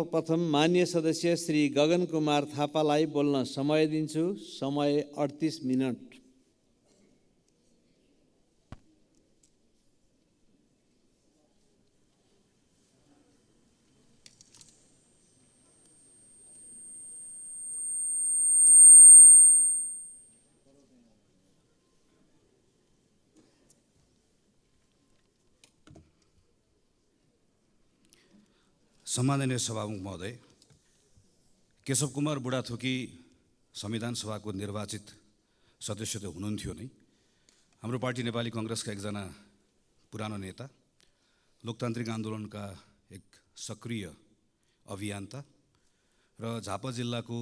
प्रथम मान्य सदस्य श्री गगन कुमार थापालाई बोल्न समय दिन्छु। समय 38 मिनट। सम्माननीय सभामुख महोदय, केशव कुमार बुढाथोकी संविधान सभाको निर्वाचित सदस्य त हुनुहुन्थ्यो नै। हाम्रो पार्टी नेपाली कांग्रेसका एकजना पुरानो नेता, लोकतान्त्रिक आन्दोलनका एक सक्रिय अभियन्ता र झापा जिल्लाको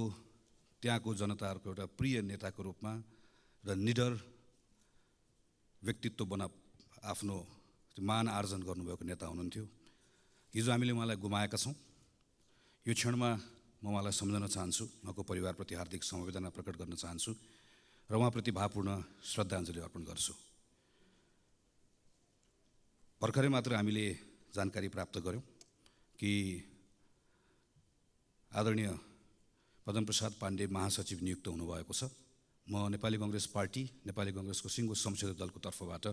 त्यहाँको जनताहरूको एउटा प्रिय नेताको रूपमा र निडर व्यक्तित्व बना आफ्नो मान आर्जन गर्नुभएको नेता हुनुहुन्थ्यो। हिजो हामीले उहाँलाई गुमाएका छौँ। यो क्षणमा म उहाँलाई सम्झन चाहन्छु, उहाँको परिवारप्रति हार्दिक समवेदना प्रकट गर्न चाहन्छु र उहाँप्रति भावपूर्ण श्रद्धाञ्जली अर्पण गर्छु। भर्खरै मात्र हामीले जानकारी प्राप्त गऱ्यौँ कि आदरणीय पद्मप्रसाद पाण्डे महासचिव नियुक्त हुनुभएको छ। म नेपाली कांग्रेस पार्टी, नेपाली कांग्रेसको सिङ्गो संसदीय दलको तर्फबाट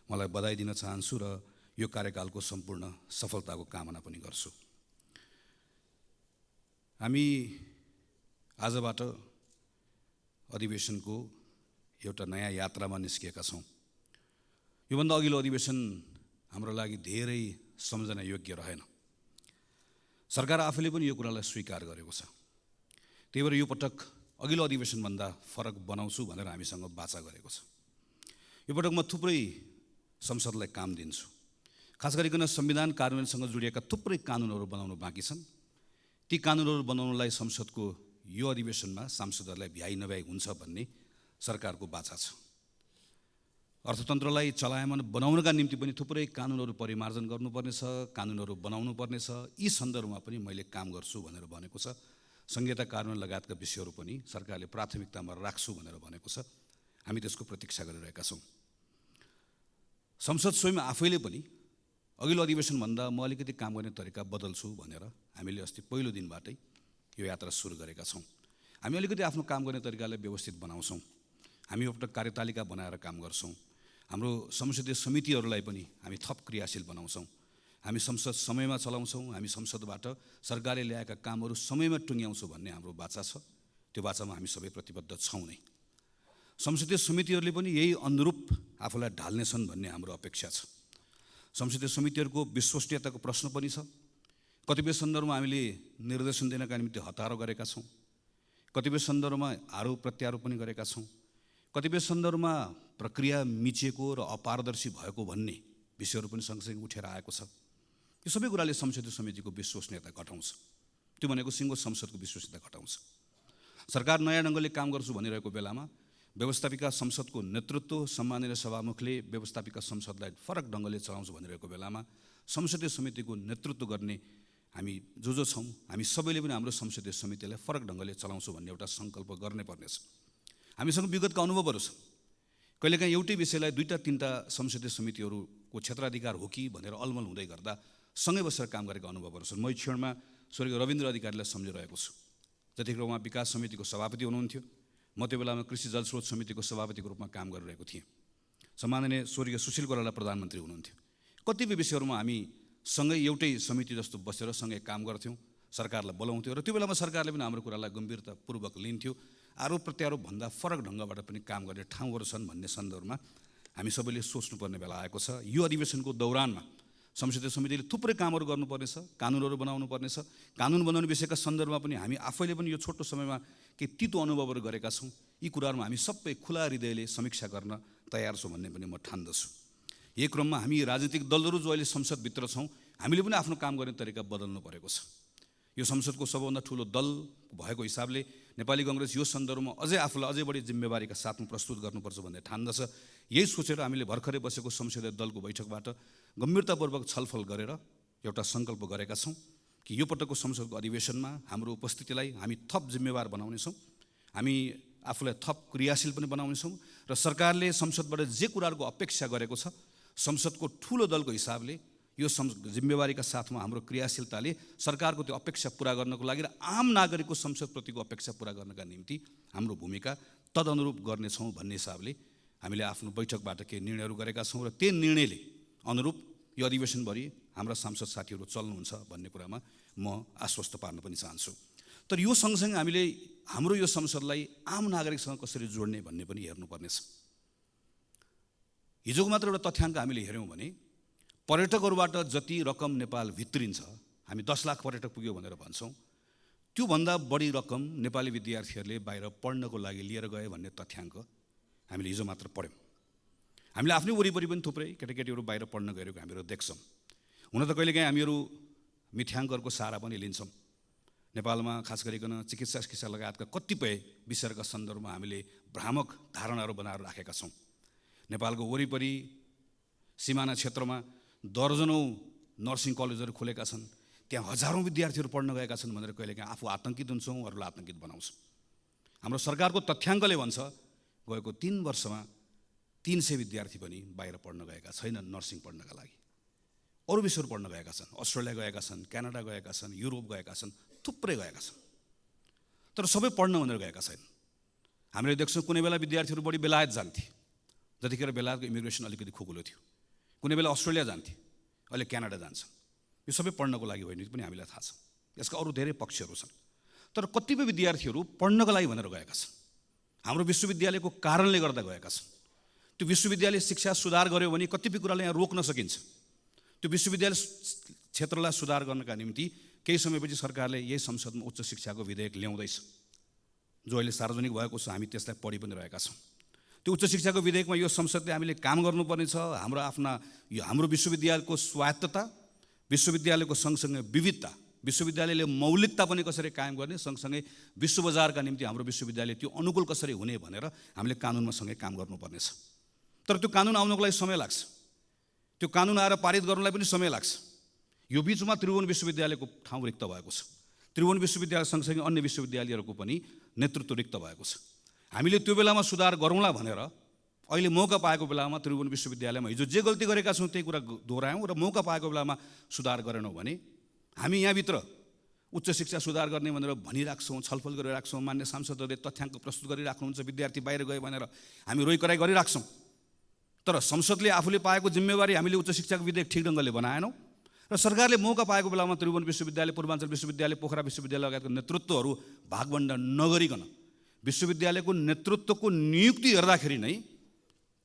मलाई बधाई दिन चाहन्छु र यो कार्यकालको सम्पूर्ण सफलताको कामना पनि गर्छु। हामी आजबाट अधिवेशनको एउटा नयाँ यात्रामा निस्किएका छौँ। योभन्दा अघिल्लो अधिवेशन हाम्रो लागि धेरै सम्झना योग्य रहेन। सरकार आफैले पनि यो कुरालाई स्वीकार गरेको छ। त्यही भएर यो पटक अघिल्लो अधिवेशनभन्दा फरक बनाउँछु भनेर हामीसँग वाचा गरेको छ। यो पटक म थुप्रै संसदलाई काम दिन्छु। खास गरिकन संविधान कार्यान्वयनसँग जोडिएका थुप्रै कानुनहरू बनाउनु बाँकी छन्। ती कानुनहरू बनाउनलाई संसदको यो अधिवेशनमा सांसदहरूलाई भ्याइ नभ्याइ हुन्छ भन्ने सरकारको बाचा छ। अर्थतन्त्रलाई चलायमान बनाउनका निम्ति पनि थुप्रै कानुनहरू परिमार्जन गर्नुपर्नेछ, कानुनहरू बनाउनु पर्नेछ। यी सन्दर्भमा पनि मैले काम गर्छु भनेर भनेको छ। संहिता कार्यान्वयन लगायतका विषयहरू पनि सरकारले प्राथमिकतामा राख्छु भनेर भनेको छ। हामी त्यसको प्रतीक्षा गरिरहेका छौँ। संसद स्वयं आफैले पनि अघिल्लो अधिवेशनभन्दा म अलिकति काम गर्ने तरिका बदल्छु भनेर हामीले अस्ति पहिलो दिनबाटै यो यात्रा सुरु गरेका छौँ। हामी अलिकति आफ्नो काम गर्ने तरिकालाई व्यवस्थित बनाउँछौँ। हामी एउटा कार्यतालिका बनाएर काम गर्छौँ। हाम्रो संसदीय समितिहरूलाई पनि हामी थप क्रियाशील बनाउँछौँ। हामी संसद समयमा चलाउँछौँ। हामी संसदबाट सरकारले ल्याएका कामहरू समयमा टुङ्ग्याउँछौँ भन्ने हाम्रो वाचा छ। त्यो वाचामा हामी सबै प्रतिबद्ध छौँ नै। संसदीय समितिहरूले पनि यही अनुरूप आफूलाई ढाल्नेछन् भन्ने हाम्रो अपेक्षा छ। संसदीय समितिहरूको विश्वसनीयताको प्रश्न पनि छ। कतिपय सन्दर्भमा हामीले निर्देशन दिनका निम्ति हतारो गरेका छौँ। कतिपय सन्दर्भमा आरोप प्रत्यारोप पनि गरेका छौँ। कतिपय सन्दर्भमा प्रक्रिया मिचिएको र अपारदर्शी भएको भन्ने विषयहरू पनि सँगसँगै उठेर आएको छ। यो सबै कुराले संसदीय समितिको विश्वसनीयता घटाउँछ। त्यो भनेको सिङ्गो संसदको विश्वसनीयता घटाउँछ। सरकार नयाँ ढङ्गले काम गर्छु भनिरहेको बेलामा व्यवस्थापिका संसदको नेतृत्व सम्माननीय सभामुखले व्यवस्थापिका संसदलाई फरक ढङ्गले चलाउँछु भनिरहेको बेलामा संसदीय समितिको नेतृत्व गर्ने हामी जो छौँ, हामी सबैले पनि हाम्रो संसदीय समितिलाई फरक ढङ्गले चलाउँछु भन्ने एउटा सङ्कल्प गर्नै पर्नेछ। हामीसँग विगतका अनुभवहरू छन्। कहिलेकाहीँ एउटै विषयलाई दुईटा तिनटा संसदीय समितिहरूको क्षेत्राधिकार हो कि भनेर अलमल हुँदै गर्दा सँगै बसेर काम गरेका अनुभवहरू छन्। म यो क्षणमा स्वर्गीय रविन्द्र अधिकारीलाई सम्झिरहेको छु। जतिखेर उहाँ विकास समितिको सभापति हुनुहुन्थ्यो, म त्यो बेलामा कृषि जलस्रोत समितिको सभापतिको रूपमा काम गरिरहेको थिएँ। सम्माननीय स्वर्गीय सुशील कोइराला प्रधानमन्त्री हुनुहुन्थ्यो। कतिपय विषयहरूमा हामी सँगै एउटै समिति जस्तो बसेर सँगै काम गर्थ्यौँ, सरकारलाई बोलाउँथ्यौँ र त्यो बेलामा सरकारले पनि हाम्रो कुरालाई गम्भीरतापूर्वक लिन्थ्यो। आरोप प्रत्यारोप भन्दा फरक ढङ्गबाट पनि काम गर्ने ठाउँहरू छन् भन्ने सन्दर्भमा हामी सबैले सोच्नुपर्ने बेला आएको छ। यो अधिवेशनको दौरानमा संसदीय समितिले थुप्रै कामहरू गर्नुपर्नेछ, कानुनहरू बनाउनु पर्नेछ। कानुन बनाउने विषयका सन्दर्भमा पनि हामी आफैले पनि यो छोटो समयमा केही तितो अनुभवहरू गरेका छौँ। यी कुराहरूमा हामी सबै खुला हृदयले समीक्षा गर्न तयार छौँ भन्ने पनि म ठान्दछु। यही क्रममा हामी राजनीतिक दलहरू जो अहिले संसदभित्र छौँ, हामीले पनि आफ्नो काम गर्ने तरिका बदल्नु परेको छ। यो संसदको सबभन्दा ठुलो दल भएको हिसाबले नेपाली कांग्रेस यो सन्दर्भमा आफूलाई अझै बढी जिम्मेवारीका साथमा प्रस्तुत गर्नुपर्छ भन्ने ठान्दछ। यही सोचेर हामीले भर्खरै बसेको संसदीय दलको बैठकबाट गम्भीरतापूर्वक छलफल गरेर एउटा सङ्कल्प गरेका छौँ कि यो पटकको संसदको अधिवेशनमा हाम्रो उपस्थितिलाई हामी थप जिम्मेवार बनाउनेछौँ, हामी आफूलाई थप क्रियाशील पनि बनाउनेछौँ र सरकारले संसदबाट जे कुराहरूको अपेक्षा गरेको छ संसदको ठुलो दलको हिसाबले यो जिम्मेवारीका साथमा हाम्रो क्रियाशीलताले सरकारको त्यो अपेक्षा पुरा गर्नको लागि र आम नागरिकको संसदप्रतिको अपेक्षा पुरा गर्नका निम्ति हाम्रो भूमिका तदनुरूप गर्नेछौँ भन्ने हिसाबले हामीले आफ्नो बैठकबाट केही निर्णयहरू गरेका छौँ र त्यही निर्णयले अनुरूप यो अधिवेशनभरि हाम्रा सांसद साथीहरू चल्नुहुन्छ भन्ने कुरामा म आश्वस्त पार्न पनि चाहन्छु। तर यो सँगसँगै हामीले हाम्रो यो संसदलाई आम नागरिकसँग कसरी जोड्ने भन्ने पनि हेर्नुपर्नेछ। हिजोको मात्र एउटा तथ्याङ्क हामीले हेऱ्यौँ भने पर्यटकहरूबाट जति रकम नेपाल भित्रिन्छ, हामी 10 लाख पर्यटक पुग्यो भनेर भन्छौँ, त्योभन्दा बढी रकम नेपाली विद्यार्थीहरूले बाहिर पढ्नको लागि लिएर गए भन्ने तथ्याङ्क हामीले हिजो मात्र पढ्यौँ। हामीले आफ्नै वरिपरि पनि थुप्रै केटाकेटीहरू बाहिर पढ्न गएको हामीहरू देख्छौँ। हुन त कहिलेकाहीँ हामीहरू मिथ्याङ्कहरूको सहारा पनि लिन्छौँ। नेपालमा खास गरिकन चिकित्सा लगायतका कतिपय विषयका सन्दर्भमा हामीले भ्रामक धारणाहरू बनाएर राखेका छौँ। नेपालको वरिपरि सिमाना क्षेत्रमा दर्जनौँ नर्सिङ कलेजहरू खोलेका छन्, त्यहाँ हजारौँ विद्यार्थीहरू पढ्न गएका छन् भनेर कहिलेकाहीँ आफू आतङ्कित हुन्छौँ, अरूलाई आतङ्कित बनाउँछौँ। हाम्रो सरकारको तथ्याङ्कले भन्छ गएको 3 वर्षमा 300 विद्यार्थी पनि बाहिर पढ्न गएका छैनन् नर्सिङ पढ्नका लागि। अरू विषयहरू पढ्न गएका छन्, अस्ट्रेलिया गएका छन्, क्यानाडा गएका छन्, युरोप गएका छन्, थुप्रै गएका छन्। तर सबै पढ्न भनेर गएका छैनन्। हामीले देख्छौँ कुनै बेला विद्यार्थीहरू बढी बेलायत जान्थे, जतिखेर बेलायतको इमिग्रेसन अलिकति खुकुलो थियो। कुनै बेला अस्ट्रेलिया जान्थे, अहिले क्यानाडा जान्छन्। यो सबै पढ्नको लागि होइन पनि हामीलाई थाहा छ। यसका अरू धेरै पक्षहरू छन्। तर कतिपय विद्यार्थीहरू पढ्नको लागि भनेर गएका छन्, हाम्रो विश्वविद्यालयको कारणले गर्दा गएका छन्। त्यो विश्वविद्यालय शिक्षा सुधार गर्यो भने कतिपय कुरालाई यहाँ रोक्न सकिन्छ। त्यो विश्वविद्यालय क्षेत्रलाई सुधार गर्नका निम्ति केही समयपछि सरकारले यही संसदमा उच्च शिक्षाको विधेयक ल्याउँदैछ, जो अहिले सार्वजनिक भएको छ। हामी त्यसलाई पढि पनि रहेका छौँ। त्यो उच्च शिक्षाको विधेयकमा यो संसदले हामीले काम गर्नुपर्ने छ। हाम्रो विश्वविद्यालयको स्वायत्तता, विश्वविद्यालयको सँगसँगै विविधता, विश्वविद्यालयले मौलिकता पनि कसरी कायम गर्ने, सँगसँगै विश्व बजारका निम्ति हाम्रो विश्वविद्यालय त्यो अनुकूल कसरी हुने भनेर हामीले कानुनमा सँगै काम गर्नुपर्नेछ। तर त्यो कानुन आउनको लागि समय लाग्छ। त्यो कानुन आएर पारित गर्नलाई पनि समय लाग्छ। यो बिचमा त्रिभुवन विश्वविद्यालयको ठाउँ रिक्त भएको छ। त्रिभुवन विश्वविद्यालय सँगसँगै अन्य विश्वविद्यालयहरूको पनि नेतृत्व रिक्त भएको छ। हामीले त्यो बेलामा सुधार गरौँला भनेर अहिले मौका पाएको बेलामा त्रिभुवन विश्वविद्यालयमा हिजो जे गल्ती गरेका छौँ त्यही कुरा दोहोऱ्यायौँ र मौका पाएको बेलामा सुधार गरेनौँ भने हामी यहाँभित्र उच्च शिक्षा सुधार गर्ने भनेर भनिराख्छौँ, छलफल गरिराख्छौँ। मान्य सांसदहरूले तथ्याङ्क प्रस्तुत गरिराख्नुहुन्छ, विद्यार्थी बाहिर गए भनेर हामी रोइकराइ गरिराख्छौँ। तर संसदले आफूले पाएको जिम्मेवारी हामीले उच्च शिक्षाको विधेयक ठिक ढङ्गले बनाएनौँ र सरकारले मौका पाएको बेलामा त्रिभुवन विश्वविद्यालय, पूर्वाञ्चल विश्वविद्यालय, पोखरा विश्वविद्यालय लगायतको नेतृत्वहरू भागवण्ड नगरिकन विश्वविद्यालयको नेतृत्वको नियुक्ति हेर्दाखेरि नै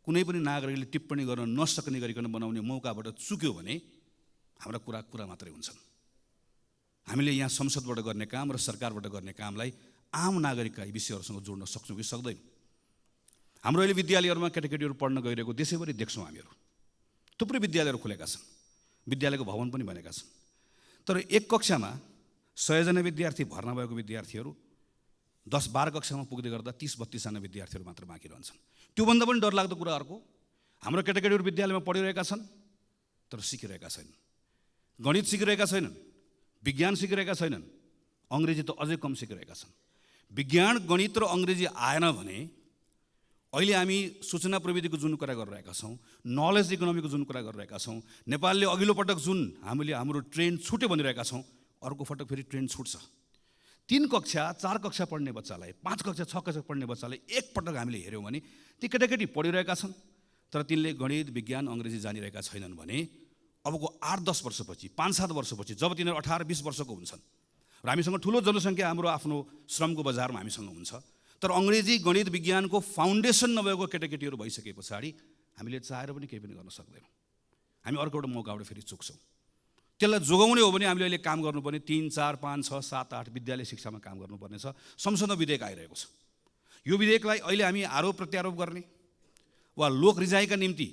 कुनै पनि नागरिकले टिप्पणी गर्न नसक्ने गरिकन बनाउने मौकाबाट चुक्यो भने हाम्रा कुरा मात्रै हुन्छन्। हामीले यहाँ संसदबाट गर्ने काम र सरकारबाट गर्ने कामलाई आम नागरिकका विषयहरूसँग जोड्न सक्छौँ कि सक्दैनौँ। हाम्रो अहिले विद्यालयहरूमा केटाकेटीहरू पढ्न गइरहेको देशैभरि देख्छौँ हामीहरू। थुप्रै विद्यालयहरू खुलेका छन्, विद्यालयको भवन पनि बनेका छन्। तर एक कक्षामा 100 जना विद्यार्थी भर्ना भएको विद्यार्थीहरू 10-12 कक्षामा पुग्दै गर्दा 30-32 जना विद्यार्थीहरू मात्र बाँकी रहन्छन्। त्योभन्दा पनि डरलाग्दो कुरा अर्को, हाम्रो केटाकेटीहरू विद्यालयमा पढिरहेका छन् तर सिकिरहेका छैनन्। गणित सिकिरहेका छैनन्, विज्ञान सिकिरहेका छैनन्, अङ्ग्रेजी त अझै कम सिकिरहेका छन्। विज्ञान, गणित र अङ्ग्रेजी आएन भने अहिले हामी सूचना प्रविधिको जुन कुरा गरिरहेका छौँ, नलेज इकोनोमीको जुन कुरा गरिरहेका छौँ, नेपालले अघिल्लो पटक जुन हाम्रो ट्रेन छुट्यो भनिरहेका छौँ, अर्को पटक फेरि ट्रेन छुट्छ। 3 कक्षा 4 कक्षा पढ्ने बच्चालाई, 5 कक्षा 6 कक्षा पढ्ने बच्चालाई एकपटक हामीले हेऱ्यौँ भने ती केटाकेटी पढिरहेका छन् तर तिनले गणित, विज्ञान, अङ्ग्रेजी जानिरहेका छैनन् भने अबको 8-10 वर्षपछि, 5-7 वर्षपछि जब तिनीहरू 18-20 वर्षको हुन्छन् र हामीसँग ठुलो जनसङ्ख्या हाम्रो आफ्नो श्रमको बजारमा हामीसँग हुन्छ, तर अङ्ग्रेजी, गणित, विज्ञानको फाउन्डेसन नभएको केटाकेटीहरू भइसके पछाडि हामीले चाहेर पनि केही पनि गर्न सक्दैनौँ। हामी अर्को एउटा मौकाबाट फेरि चुक्छौँ। त्यसलाई जोगाउने हो भने हामीले अहिले काम गर्नुपर्ने 3, 4, 5, 6, 7, 8 विद्यालय शिक्षामा काम गर्नुपर्ने छ। संसदमा विधेयक आइरहेको छ। यो विधेयकलाई अहिले हामी आरोप प्रत्यारोप गर्ने वा लोक रिजाइका निम्ति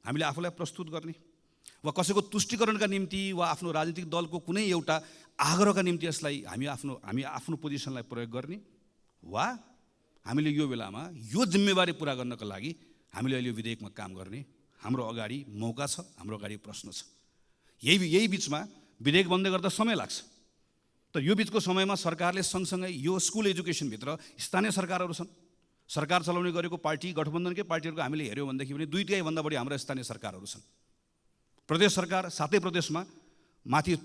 हामीले आफूलाई प्रस्तुत गर्ने वा कसैको तुष्टिकरणका निम्ति वा आफ्नो राजनीतिक दलको कुनै एउटा आग्रहका निम्ति यसलाई हामी आफ्नो पोजिसनलाई प्रयोग गर्ने वा हामीले यो बेलामा यो जिम्मेवारी पुरा गर्नका लागि हामीले अहिले यो विधेयकमा काम गर्ने हाम्रो अगाडि मौका छ, हाम्रो अगाडि प्रश्न छ। यही बिचमा विधेयक बन्दै गर्दा समय लाग्छ। तर यो बिचको समयमा सरकारले सँगसँगै यो स्कुल एजुकेसनभित्र स्थानीय सरकारहरू छन्, सरकार चलाउने गरेको पार्टी, गठबन्धनकै पार्टीहरूको हामीले हेऱ्यौँ भनेदेखि पनि 2/3 भन्दा बढी हाम्रा स्थानीय सरकारहरू छन्। प्रदेश सरकार 7 प्रदेशमा माथि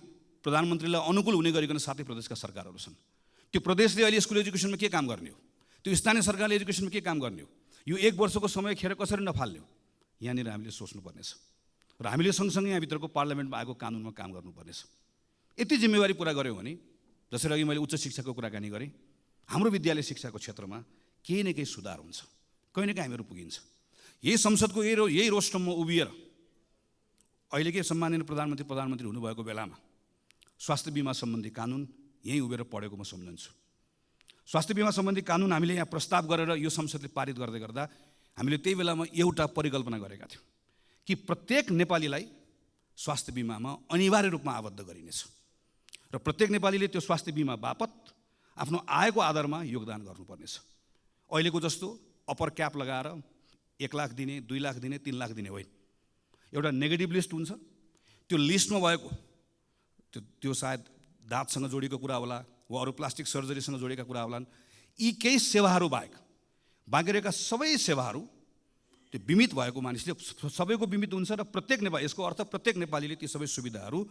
प्रधानमन्त्रीलाई अनुकूल हुने गरिकन 7 प्रदेशका सरकारहरू छन्। त्यो प्रदेशले अहिले स्कुल एजुकेसनमा के काम गर्ने हो, त्यो स्थानीय सरकारले एजुकेसनमा के काम गर्ने हो, यो 1 वर्षको समय खेर कसरी नफाल्ने हो, यहाँनिर हामीले सोच्नुपर्नेछ र हामीले सँगसँगै यहाँभित्रको पार्लियामेन्टमा आएको कानुनमा काम गर्नुपर्नेछ। यति जिम्मेवारी पुरा गऱ्यौँ भने, जसरी अघि मैले उच्च शिक्षाको कुराकानी गरेँ, हाम्रो विद्यालय शिक्षाको क्षेत्रमा केही न केही सुधार हुन्छ, कहीँ न कहीँ हामीहरू पुगिन्छ। यही संसदको यही रोस्टममा उभिएर अहिलेकै सम्माननीय प्रधानमन्त्री हुनुभएको बेलामा स्वास्थ्य बिमा सम्बन्धी कानुन यहीँ उभिएर पढेको म सम्झन्छु। स्वास्थ्य बिमा सम्बन्धी कानुन हामीले यहाँ प्रस्ताव गरेर यो संसदले पारित गर्दै गर्दा हामीले त्यही बेलामा एउटा परिकल्पना गरेका थियौँ कि प्रत्येक नेपालीलाई स्वास्थ्य बिमामा अनिवार्य रूपमा आबद्ध गरिनेछ र प्रत्येक नेपालीले त्यो स्वास्थ्य बिमा बापत आफ्नो आयको आधारमा योगदान गर्नुपर्नेछ। अहिलेको जस्तो अप्पर क्याप लगाएर 1 लाख दिने, 2 लाख दिने, 3 लाख दिने होइन। एउटा नेगेटिभ लिस्ट हुन्छ, त्यो लिस्टमा भएको त्यो सायद दाँतसँग जोडिएको कुरा होला वा अरू प्लास्टिक सर्जरीसँग जोडिएका कुरा होलान्। यी केही सेवाहरू बाहेक बाँकी रहेका सबै सेवाहरू त्यो बिमित भएको मानिसले सबैको बिमित हुन्छ र प्रत्येक नेपाली, यसको अर्थ प्रत्येक नेपालीले ती सबै सुविधाहरू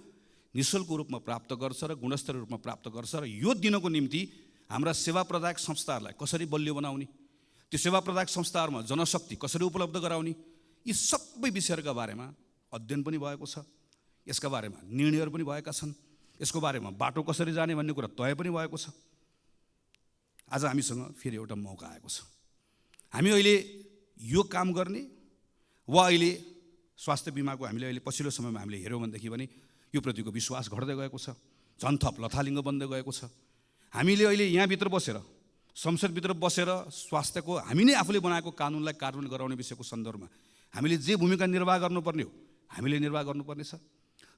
निःशुल्क रूपमा प्राप्त गर्छ र गुणस्तरीय रूपमा प्राप्त गर्छ र यो दिनको निम्ति हाम्रा सेवा प्रदायक संस्थाहरूलाई कसरी बलियो बनाउने, त्यो सेवा प्रदायक संस्थाहरूमा जनशक्ति कसरी उपलब्ध गराउने, यी सबै विषयहरूका बारेमा अध्ययन पनि भएको छ, यसका बारेमा निर्णयहरू पनि भएका छन्, यसको बारेमा बाटो कसरी जाने भन्ने कुरा तय पनि भएको छ। आज हामीसँग फेरि एउटा मौका आएको छ। हामी अहिले यो काम गर्ने वा अहिले स्वास्थ्य बिमाको हामीले अहिले पछिल्लो समयमा हामीले हेऱ्यौँ भनेदेखि भने यो प्रतिको विश्वास घट्दै गएको छ, झन् थप लथालिङ्ग बन्दै गएको छ। हामीले अहिले यहाँभित्र बसेर, संसदभित्र बसेर स्वास्थ्यको हामी नै आफूले बनाएको कानुनलाई कार्यान्वयन गराउने विषयको सन्दर्भमा हामीले जे भूमिका निर्वाह गर्नुपर्ने हो हामीले निर्वाह गर्नुपर्नेछ।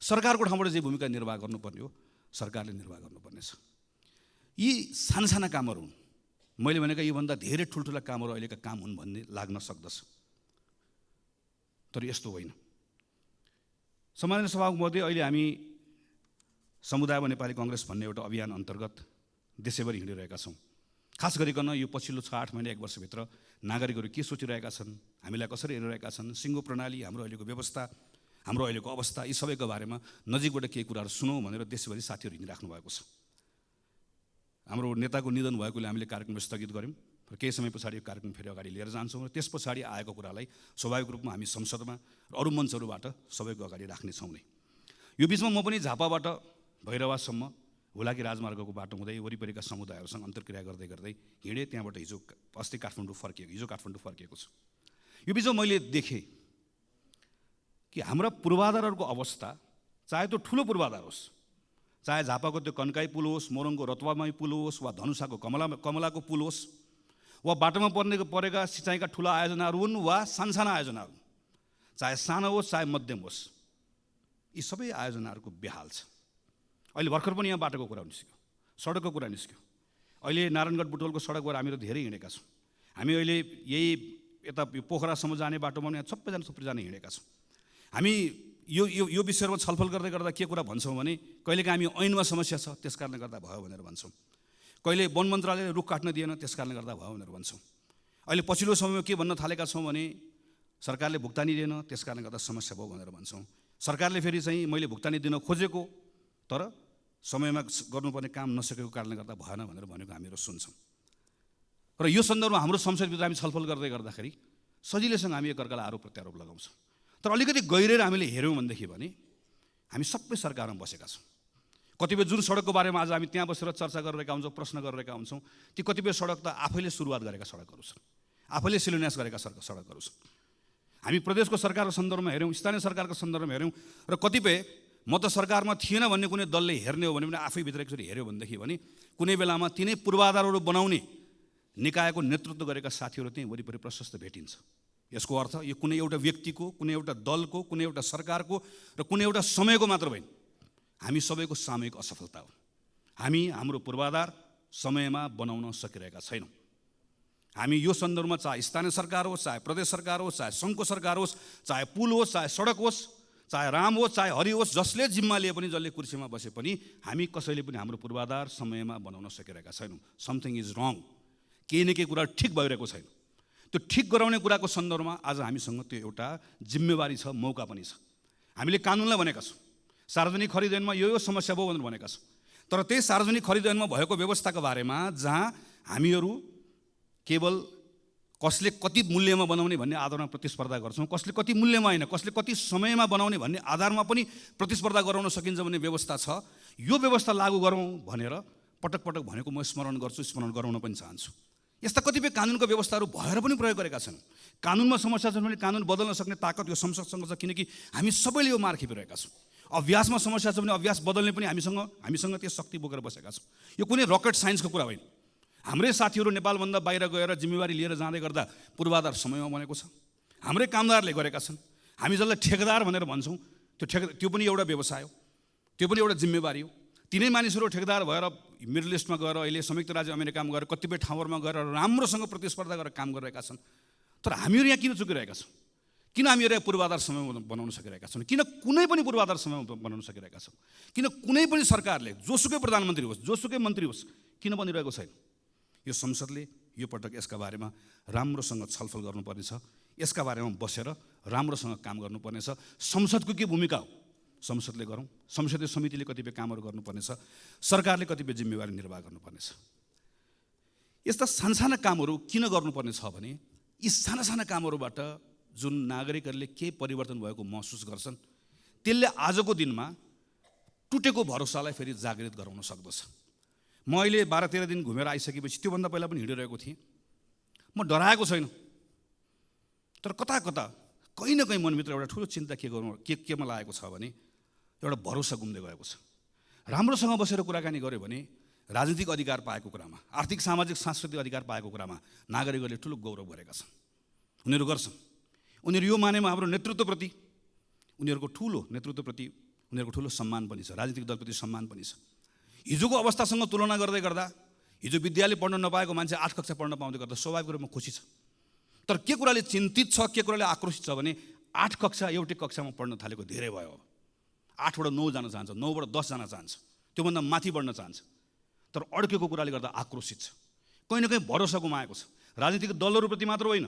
सरकारको ठाउँबाट जे भूमिका निर्वाह गर्नुपर्ने हो सरकारले निर्वाह गर्नुपर्नेछ। यी साना कामहरू हुन्, मैले भनेका योभन्दा धेरै ठुल्ठुला कामहरू अहिलेका काम हुन् भन्ने लाग्न सक्दछ, तर यस्तो होइन। सम्माननीय सभामुख महोदय, अहिले हामी समुदायमा नेपाली कङ्ग्रेस भन्ने एउटा अभियान अन्तर्गत देशैभरि हिँडिरहेका छौँ। खास गरिकन यो पछिल्लो 6-8 महिना 1 वर्षभित्र नागरिकहरू के सोचिरहेका छन्, हामीलाई कसरी हेरिरहेका छन्, सिङ्गो प्रणाली, हाम्रो अहिलेको व्यवस्था, हाम्रो अहिलेको अवस्था, यी सबैको बारेमा नजिकबाट केही कुराहरू सुनौँ भनेर देशभरि साथीहरू हिँडिराख्नु भएको छ। हाम्रो नेताको निधन भएकोले हामीले कार्यक्रम स्थगित गऱ्यौँ र केही समय पछाडि यो कार्यक्रम फेरि अगाडि लिएर जान्छौँ र त्यस पछाडि आएको कुरालाई स्वाभाविक रूपमा हामी संसदमा र अरू मञ्चहरूबाट सबैको अगाडि राख्नेछौँ नै। यो बिचमा म पनि झापाबाट भैरवासम्म हुलाकी राजमार्गको बाटो हुँदै वरिपरिका समुदायहरूसँग अन्तर्क्रिया गर्दै गर्दै हिँडेँ। त्यहाँबाट अस्ति काठमाडौँ फर्किएको छु। यो बिचमा मैले देखेँ कि हाम्रा पूर्वाधारहरूको अवस्था, चाहे त्यो ठुलो पूर्वाधार होस्, चाहे झापाको त्यो कन्काई पुल होस्, मोरङको रतुवामाई पुल होस्, वा धनुषाको कमलाको पुल होस्, वा बाटोमा परेका सिँचाइका ठुला आयोजनाहरू हुन् वा सानसाना आयोजनाहरू, चाहे सानो होस् चाहे मध्यम होस्, यी सबै आयोजनाहरूको बेहाल छ। अहिले भर्खर पनि यहाँ बाटोको कुरा निस्क्यो, सडकको कुरा निस्क्यो। अहिले नारायणगढ बुटवलको सडकबाट हामीहरू धेरै हिँडेका छौँ। हामी अहिले यही यता पोखरासम्म जाने बाटोमा यहाँ सबैजना हिँडेका छौँ। हामी यो विषयमा छलफल गर्दै गर्दा के कुरा भन्छौँ भने कहिलेकाहीँ हामी ऐनमा समस्या छ त्यस कारणले गर्दा भयो भनेर भन्छौँ, कहिले वन मन्त्रालयले रुख काट्न दिएन त्यस कारणले गर्दा भयो भनेर भन्छौँ। अहिले पछिल्लो समयमा के भन्न थालेका छौँ भने सरकारले भुक्तानी दिएन त्यस कारणले गर्दा समस्या भयो भनेर भन्छौँ। सरकारले फेरि चाहिँ मैले भुक्तानी दिन खोजेको तर समयमा गर्नुपर्ने काम नसकेको कारणले गर्दा भएन भनेर भनेको हामीहरू सुन्छौँ। र यो सन्दर्भमा हाम्रो संसदभित्र हामी छलफल गर्दै गर्दाखेरि सजिलैसँग हामी एकअर्कालाई आरोप प्रत्यारोप लगाउँछौँ। तर अलिकति गहिरेर हामीले हेऱ्यौँ भनेदेखि भने हामी सबै सरकारमा बसेका छौँ। कतिपय जुन सडकको बारेमा आज हामी त्यहाँ बसेर चर्चा गरिरहेका हुन्छौँ, प्रश्न गरिरहेका हुन्छौँ, ती कतिपय सडक त आफैले सुरुवात गरेका सडकहरू छन्, आफैले शिलान्यास गरेका सडकहरू छन्। हामी प्रदेशको सरकारको सन्दर्भमा हेऱ्यौँ, स्थानीय सरकारको सन्दर्भमा हेऱ्यौँ र कतिपय म त सरकारमा थिएन भन्ने कुनै दलले हेर्ने हो भने पनि आफै भित्र एकचोटि हेऱ्यो भनेदेखि भने कुनै बेलामा तिनै पूर्वाधारहरू बनाउने निकायको नेतृत्व गरेका साथीहरू त्यहीँ वरिपरि प्रशस्त भेटिन्छ। यसको अर्थ यो कुनै एउटा व्यक्तिको, कुनै एउटा दलको, कुनै एउटा सरकारको र कुनै एउटा समयको मात्र होइन, हामी सबैको सामूहिक असफलता हो। हामी हाम्रो पूर्वाधार समयमा बनाउन सकिरहेका छैनौँ। हामी यो सन्दर्भमा चाहे स्थानीय सरकार होस्, चाहे प्रदेश सरकार होस्, चाहे सङ्घको सरकार होस्, चाहे पुल होस्, चाहे सडक होस्, चाहे राम होस्, चाहे हरि होस्, जसले जिम्मा लिए पनि, जसले कुर्सीमा बसे पनि हामी कसैले पनि हाम्रो पूर्वाधार समयमा बनाउन सकिरहेका छैनौँ। समथिङ इज रङ, केही न केही कुरा ठिक भइरहेको छैन। त्यो ठिक गराउने कुराको सन्दर्भमा आज हामीसँग त्यो एउटा जिम्मेवारी छ, मौका पनि छ। हामीले कानुनलाई भनेका छौँ सार्वजनिक खरिद ऐनमा यो समस्या भयो भनेर भनेका छौँ। तर त्यही सार्वजनिक खरिद ऐनमा भएको व्यवस्थाको बारेमा जहाँ हामीहरू केवल कसले कति मूल्यमा बनाउने भन्ने आधारमा प्रतिस्पर्धा गर्छौँ, कसले कति मूल्यमा होइन कसले कति समयमा बनाउने भन्ने आधारमा पनि प्रतिस्पर्धा गराउन सकिन्छ भन्ने व्यवस्था छ। यो व्यवस्था लागू गरौँ भनेर पटक पटक भनेको म स्मरण गर्छु, स्मरण गराउन पनि चाहन्छु। यस्ता कतिपय कानुनको व्यवस्थाहरू भएर पनि प्रयोग गरेका छन्। कानुनमा समस्या छ भने कानुन बदल्न सक्ने ताकत यो संसदसँग छ, किनकि हामी सबैले यो मार खेपिरहेका छौँ। अभ्यासमा समस्या छ भने अभ्यास बदल्ने पनि हामीसँग त्यो शक्ति बोकेर बसेका छौँ। यो कुनै रकेट साइन्सको कुरा होइन। हाम्रै साथीहरू नेपालभन्दा बाहिर गएर जिम्मेवारी लिएर जाँदै गर्दा पूर्वाधार समयमा बनेको छ। हाम्रै कामदारले गरेका छन्। हामी जसलाई ठेकेदार भनेर भन्छौँ त्यो पनि एउटा व्यवसाय हो, त्यो पनि एउटा जिम्मेवारी हो। तिनै मानिसहरू ठेकेदार भएर मिडल इस्टमा गएर अहिले संयुक्त राज्य अमेरिकामा गएर कतिपय ठाउँहरूमा गएर राम्रोसँग प्रतिस्पर्धा गरेर काम गरिरहेका छन्। तर हामीहरू यहाँ किन चुकिरहेका छौँ? किन हामीहरू यहाँ पूर्वाधार समय बनाउन सकिरहेका छौँ? किन कुनै पनि पूर्वाधार समय बनाउन सकिरहेका छौँ? किन कुनै पनि सरकारले जोसुकै प्रधानमन्त्री होस् जोसुकै मन्त्री होस् किन बनिरहेको छैन? यो संसदले यो पटक यसका बारेमा राम्रोसँग छलफल गर्नुपर्नेछ। यसका बारेमा बसेर राम्रोसँग काम गर्नुपर्नेछ। संसदको के भूमिका हो संसदले गरौँ। संसदीय समितिले कतिपय कामहरू गर्नुपर्नेछ। सरकारले कतिपय जिम्मेवारी निर्वाह गर्नुपर्नेछ। यस्ता साना कामहरू किन गर्नुपर्ने छ भने यी साना कामहरूबाट जुन नागरिकहरूले केही परिवर्तन भएको महसुस गर्छन् त्यसले आजको दिनमा टुटेको भरोसालाई फेरि जागृत गराउन सक्दछ। म अहिले 12-13 दिन घुमेर आइसकेपछि त्योभन्दा पहिला पनि हिँडिरहेको थिएँ। म डराएको छैन, तर कता कता कहीँ न कहीँ मनभित्र एउटा ठुलो चिन्ता केमा लागेको छ भने एउटा भरोसा गुम्दै गएको छ। राम्रोसँग बसेर कुराकानी गऱ्यो भने राजनीतिक अधिकार पाएको कुरामा, आर्थिक सामाजिक सांस्कृतिक अधिकार पाएको कुरामा नागरिकहरूले ठुलो गौरव गरेका छन्। उनीहरू गर्छन्। उनीहरू यो मानेमा हाम्रो नेतृत्वप्रति उनीहरूको ठुलो सम्मान पनि छ, राजनीतिक दलप्रति सम्मान पनि छ। हिजोको अवस्थासँग तुलना गर्दै गर्दा हिजो विद्यालय पढ्न नपाएको मान्छे 8 कक्षा पढ्न पाउँदै गर्दा स्वाभाविक रूपमा खुसी छ। तर के कुराले चिन्तित छ, के कुराले आक्रोशित छ भने 8 कक्षा एउटै कक्षामा पढ्न थालेको धेरै भयो। 8 बाट 9 जान चाहन्छ, 9 बाट 10 जान चाहन्छ, त्योभन्दा माथि बढ्न चाहन्छ। तर अड्केको कुराले गर्दा आक्रोशित छ, कहीँ न कहीँ भरोसा गुमाएको छ। राजनीतिक दलहरूप्रति मात्र होइन,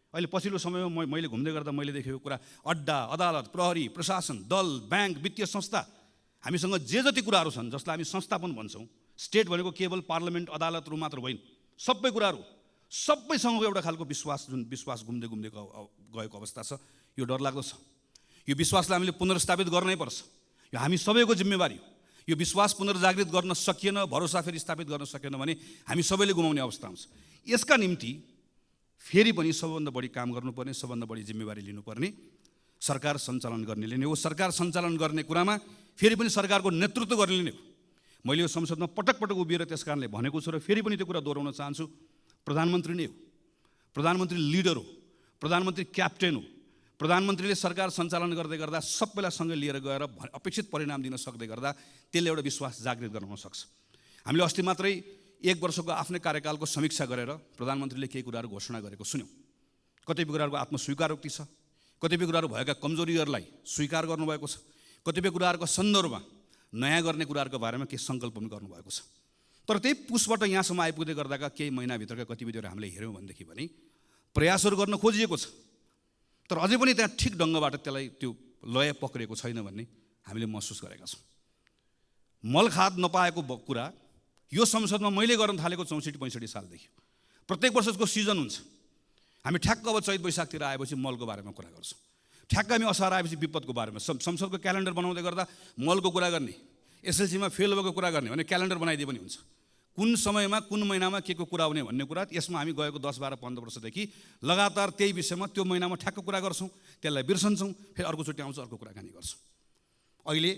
अहिले पछिल्लो समयमा मैले घुम्दै गर्दा मैले देखेको कुरा अड्डा, अदालत, प्रहरी, प्रशासन, दल, ब्याङ्क, वित्तीय संस्था, हामीसँग जे जति कुराहरू छन् जसलाई हामी संस्था पनि भन्छौँ। स्टेट भनेको केवल पार्लियामेन्ट अदालतहरू मात्र होइन, सबै कुराहरू सबैसँगको एउटा खालको विश्वास घुम्दै गएको अवस्था छ। यो डरलाग्दो छ। यो विश्वासलाई हामीले पुनर्स्थापित गर्नै पर्छ। यो हामी सबैको जिम्मेवारी हो। यो विश्वास पुनर्जागृत गर्न सकिएन, भरोसा फेरि स्थापित गर्न सकेन भने हामी सबैले गुमाउने अवस्था आउँछ। यसका निम्ति फेरि पनि सबभन्दा बढी काम गर्नुपर्ने, सबभन्दा बढी जिम्मेवारी लिनुपर्ने सरकार सञ्चालन गर्नेले नै हो। सरकार सञ्चालन गर्ने कुरामा फेरि पनि सरकारको नेतृत्व गर्नेले नै हो। मैले यो संसदमा पटक पटक उभिएर त्यस कारणले भनेको छु र फेरि पनि त्यो कुरा दोहोऱ्याउन चाहन्छु। प्रधानमन्त्री नै हो, प्रधानमन्त्री लिडर हो, प्रधानमन्त्री क्याप्टेन हो। प्रधानमन्त्रीले सरकार सञ्चालन गर्दै गर्दा सबैलाई सँगै लिएर गएर अपेक्षित परिणाम दिन सक्दै गर्दा त्यसले एउटा विश्वास जागृत गराउन सक्छ। हामीले अस्ति मात्रै 1 वर्षको आफ्नै कार्यकालको समीक्षा गरेर प्रधानमन्त्रीले केही कुराहरू घोषणा गरेको सुन्यौँ। कतिपय कुराहरूको आत्मस्वीकारोक्ति छ, कतिपय कुराहरू भएका कमजोरीहरूलाई स्वीकार गर्नुभएको छ, कतिपय कुराहरूको सन्दर्भमा नयाँ गर्ने कुराहरूको बारेमा केही सङ्कल्प पनि गर्नुभएको छ। तर त्यही पुसबाट यहाँसम्म आइपुग्दै गर्दाका केही महिनाभित्रका गतिविधिहरू हामीले हेऱ्यौँ भनेदेखि भने प्रयासहरू गर्न खोजिएको छ, तर अझै पनि त्यहाँ ठिक ढङ्गबाट त्यसलाई त्यो लय पक्रिएको छैन भन्ने हामीले महसुस गरेका छौँ। मलखाद नपाएको कुरा यो संसदमा मैले गर्न थालेको 64-65 सालदेखि प्रत्येक वर्षको सिजन हुन्छ। हामी ठ्याक्क अब चैत वैशाखतिर आएपछि मलको बारेमा कुरा गर्छौँ। ठ्याक्क हामी असार आएपछि विपदको बारेमा संसदको क्यालेन्डर बनाउँदै गर्दा मलको कुरा गर्ने, एसएलसीमा फेल भएको कुरा गर्ने भने क्यालेन्डर बनाइदिए पनि हुन्छ। कुन समयमा कुन महिनामा के को कुरा हुने भन्ने कुरा यसमा हामी गएको 10, 12, 15 वर्षदेखि लगातार त्यही विषयमा त्यो महिनामा ठ्याक्क कुरा गर्छौँ, त्यसलाई बिर्सन्छौँ, फेरि अर्कोचोटि आउँछ अर्को कुराकानी गर्छौँ। अहिले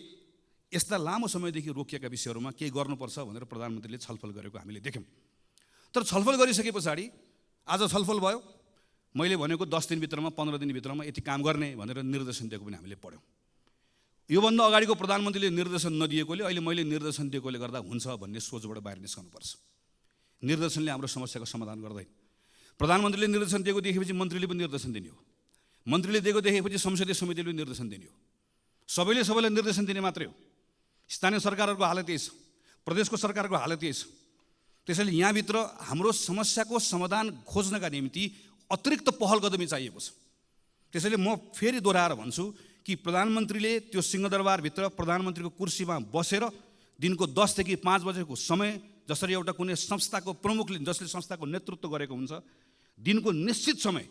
यस्ता लामो समयदेखि रोकिएका विषयहरूमा केही गर्नुपर्छ भनेर प्रधानमन्त्रीले छलफल गरेको हामीले देख्यौँ। तर छलफल गरिसके पछाडि आज छलफल भयो, मैले भनेको 10 दिनभित्रमा 15 दिनभित्रमा यति काम गर्ने भनेर निर्देशन दिएको पनि हामीले पढ्यौँ। योभन्दा अगाडिको प्रधानमन्त्रीले निर्देशन नदिएकोले अहिले मैले निर्देशन दिएकोले गर्दा हुन्छ भन्ने सोचबाट बाहिर निस्कनुपर्छ। निर्देशनले हाम्रो समस्याको समाधान गर्दैन। प्रधानमन्त्रीले निर्देशन दिएको देखेपछि मन्त्रीले पनि निर्देशन दिने हो, मन्त्रीले दिएको देखेपछि संसदीय समितिले पनि निर्देशन दिने हो। सबैलाई निर्देशन दिने मात्रै हो। स्थानीय सरकारहरूको हालत यही छ, प्रदेशको सरकारको हालत यही छ। त्यसैले यहाँभित्र हाम्रो समस्याको समाधान खोज्नका निम्ति अतिरिक्त पहल कदमी चाहिएको छ। त्यसैले म फेरि दोहोऱ्याएर भन्छु, कि प्रधानमन्त्रीले त्यो सिंहदरबारभित्र प्रधानमन्त्रीको कुर्सीमा बसेर दिनको 10 देखि 5 बजेको समय जसरी एउटा कुनै संस्थाको प्रमुखले जसले संस्थाको नेतृत्व गरेको हुन्छ दिनको निश्चित समय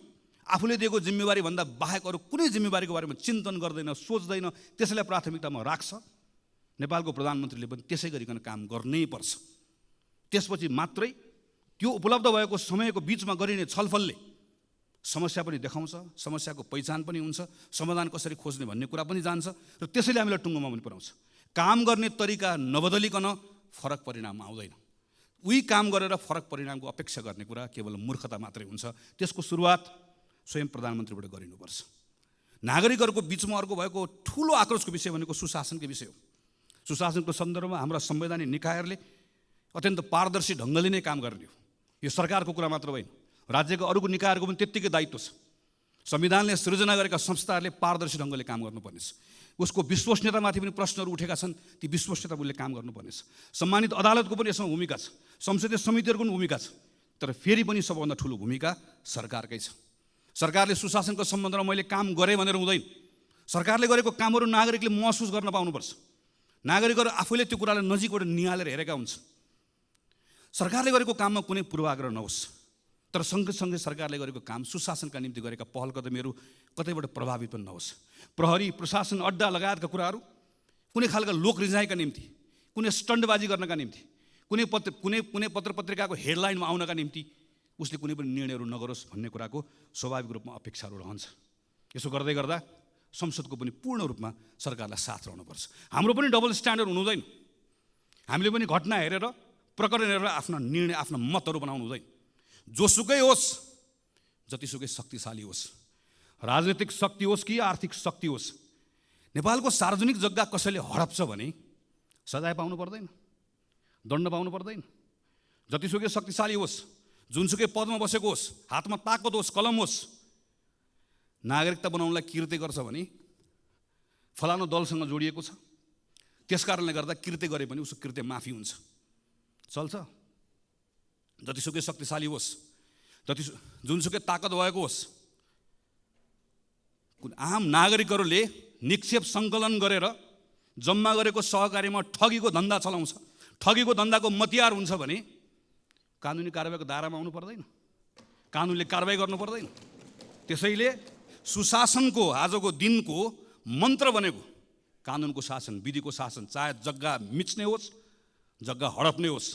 आफूले दिएको जिम्मेवारी भन्दा बाहेक अरू कुनै जिम्मेवारीको बारेमा चिन्तन गर्दैन, सोच्दैन, त्यसैलाई प्राथमिकतामा राख्छ। नेपालको प्रधानमन्त्रीले पनि त्यसै गरिकन काम गर्नै पर्छ। त्यसपछि मात्रै त्यो उपलब्ध भएको समयको बिचमा गरिने छलफलले समस्या पनि देखाउँछ, समस्याको पहिचान पनि हुन्छ, समाधान कसरी खोज्ने भन्ने कुरा पनि जान्छ र त्यसैले हामीलाई टुङ्गोमा पनि पुर्याउँछ। काम गर्ने तरिका नबदलिकन फरक परिणाम आउँदैन। उही काम गरेर फरक परिणामको अपेक्षा गर्ने कुरा केवल मूर्खता मात्रै हुन्छ। त्यसको सुरुवात स्वयं प्रधानमन्त्रीबाट गरिनुपर्छ। नागरिकहरूको बिचमा अर्को भएको ठुलो आक्रोशको विषय भनेको सुशासनको विषय हो। सुशासनको सन्दर्भमा हाम्रा संवैधानिक निकायहरूले अत्यन्त पारदर्शी ढङ्गले नै काम गर्ने हो। यो सरकारको कुरा मात्र होइन, राज्यको अरूको निकायहरूको पनि त्यत्तिकै दायित्व छ। संविधानले सृजना गरेका संस्थाहरूले पारदर्शी ढङ्गले काम गर्नुपर्नेछ। उसको विश्वसनीयतामाथि पनि प्रश्नहरू उठेका छन्, ती विश्वसनीयता उसले काम गर्नुपर्नेछ। सम्मानित अदालतको पनि यसमा भूमिका छ, संसदीय समितिहरूको पनि भूमिका छ, तर फेरि पनि सबभन्दा ठुलो भूमिका सरकारकै छ। सरकारले सुशासनको सम्बन्धमा मैले काम गरेँ भनेर हुँदैन। सरकारले गरेको कामहरू नागरिकले महसुस गर्न पाउनुपर्छ। नागरिकहरू आफूले त्यो कुरालाई नजिकबाट निहालेर हेरेका हुन्छन्। सरकारले गरेको काममा कुनै पूर्वाग्रह नहोस्, तर सँगसँगै सरकारले गरेको काम सुशासनका निम्ति गरेका पहल कदमीहरू कतैबाट प्रभावित पनि नहोस्। प्रहरी, प्रशासन, अड्डा लगायतका कुराहरू कुनै खालका लोक रिझाइका निम्ति, कुनै स्टन्टबाजी गर्नका निम्ति, कुनै पत्र पत्रिकाको हेडलाइनमा आउनका निम्ति उसले कुनै पनि निर्णयहरू नगरोस् भन्ने कुराको स्वाभाविक रूपमा अपेक्षाहरू रहन्छ। यसो गर्दै गर्दा संसदको पनि पूर्ण रूपमा सरकारलाई साथ रहनुपर्छ। हाम्रो पनि डबल स्ट्यान्डर्ड हुनु हुँदैन। हामीले पनि घटना हेरेर, प्रकरण हेरेर आफ्ना निर्णय, आफ्ना मतहरू बनाउनु हुँदैन। जोसुकै होस्, जतिसुकै शक्तिशाली होस्, राजनीतिक शक्ति होस् कि आर्थिक शक्ति होस्, नेपालको सार्वजनिक जग्गा कसैले हडप्छ भने सजाय पाउनु पर्दैन, दण्ड पाउनु पर्दैन। जतिसुकै शक्तिशाली होस्, जुनसुकै पदमा बसेको होस्, हातमा ताकत होस्, कलम होस्, नागरिकता बनाउनलाई कृत्य गर्छ भने फलानु दलसँग जोडिएको छ, त्यस कारणले गर्दा कृत्य गरे पनि उसको कृत्य माफी हुन्छ, चल्छ। जतिसुकै शक्तिशाली होस्, जुनसुकै ताकत भएको होस्, आम नागरिकहरूले निक्षेप सङ्कलन गरेर जम्मा गरेको सहकारीमा ठगीको धन्दा चलाउँछ, ठगीको धन्दाको मतियार हुन्छ भने कानुनी कारबाहीको दायरामा आउनु पर्दैन, कानुनले कारबाही गर्नु पर्दैन। त्यसैले सुशासनको आजको दिनको मन्त्र बनेको कानुनको शासन, विधिको शासन, चाहे जग्गा मिच्ने होस्, जग्गा हडप्ने होस्,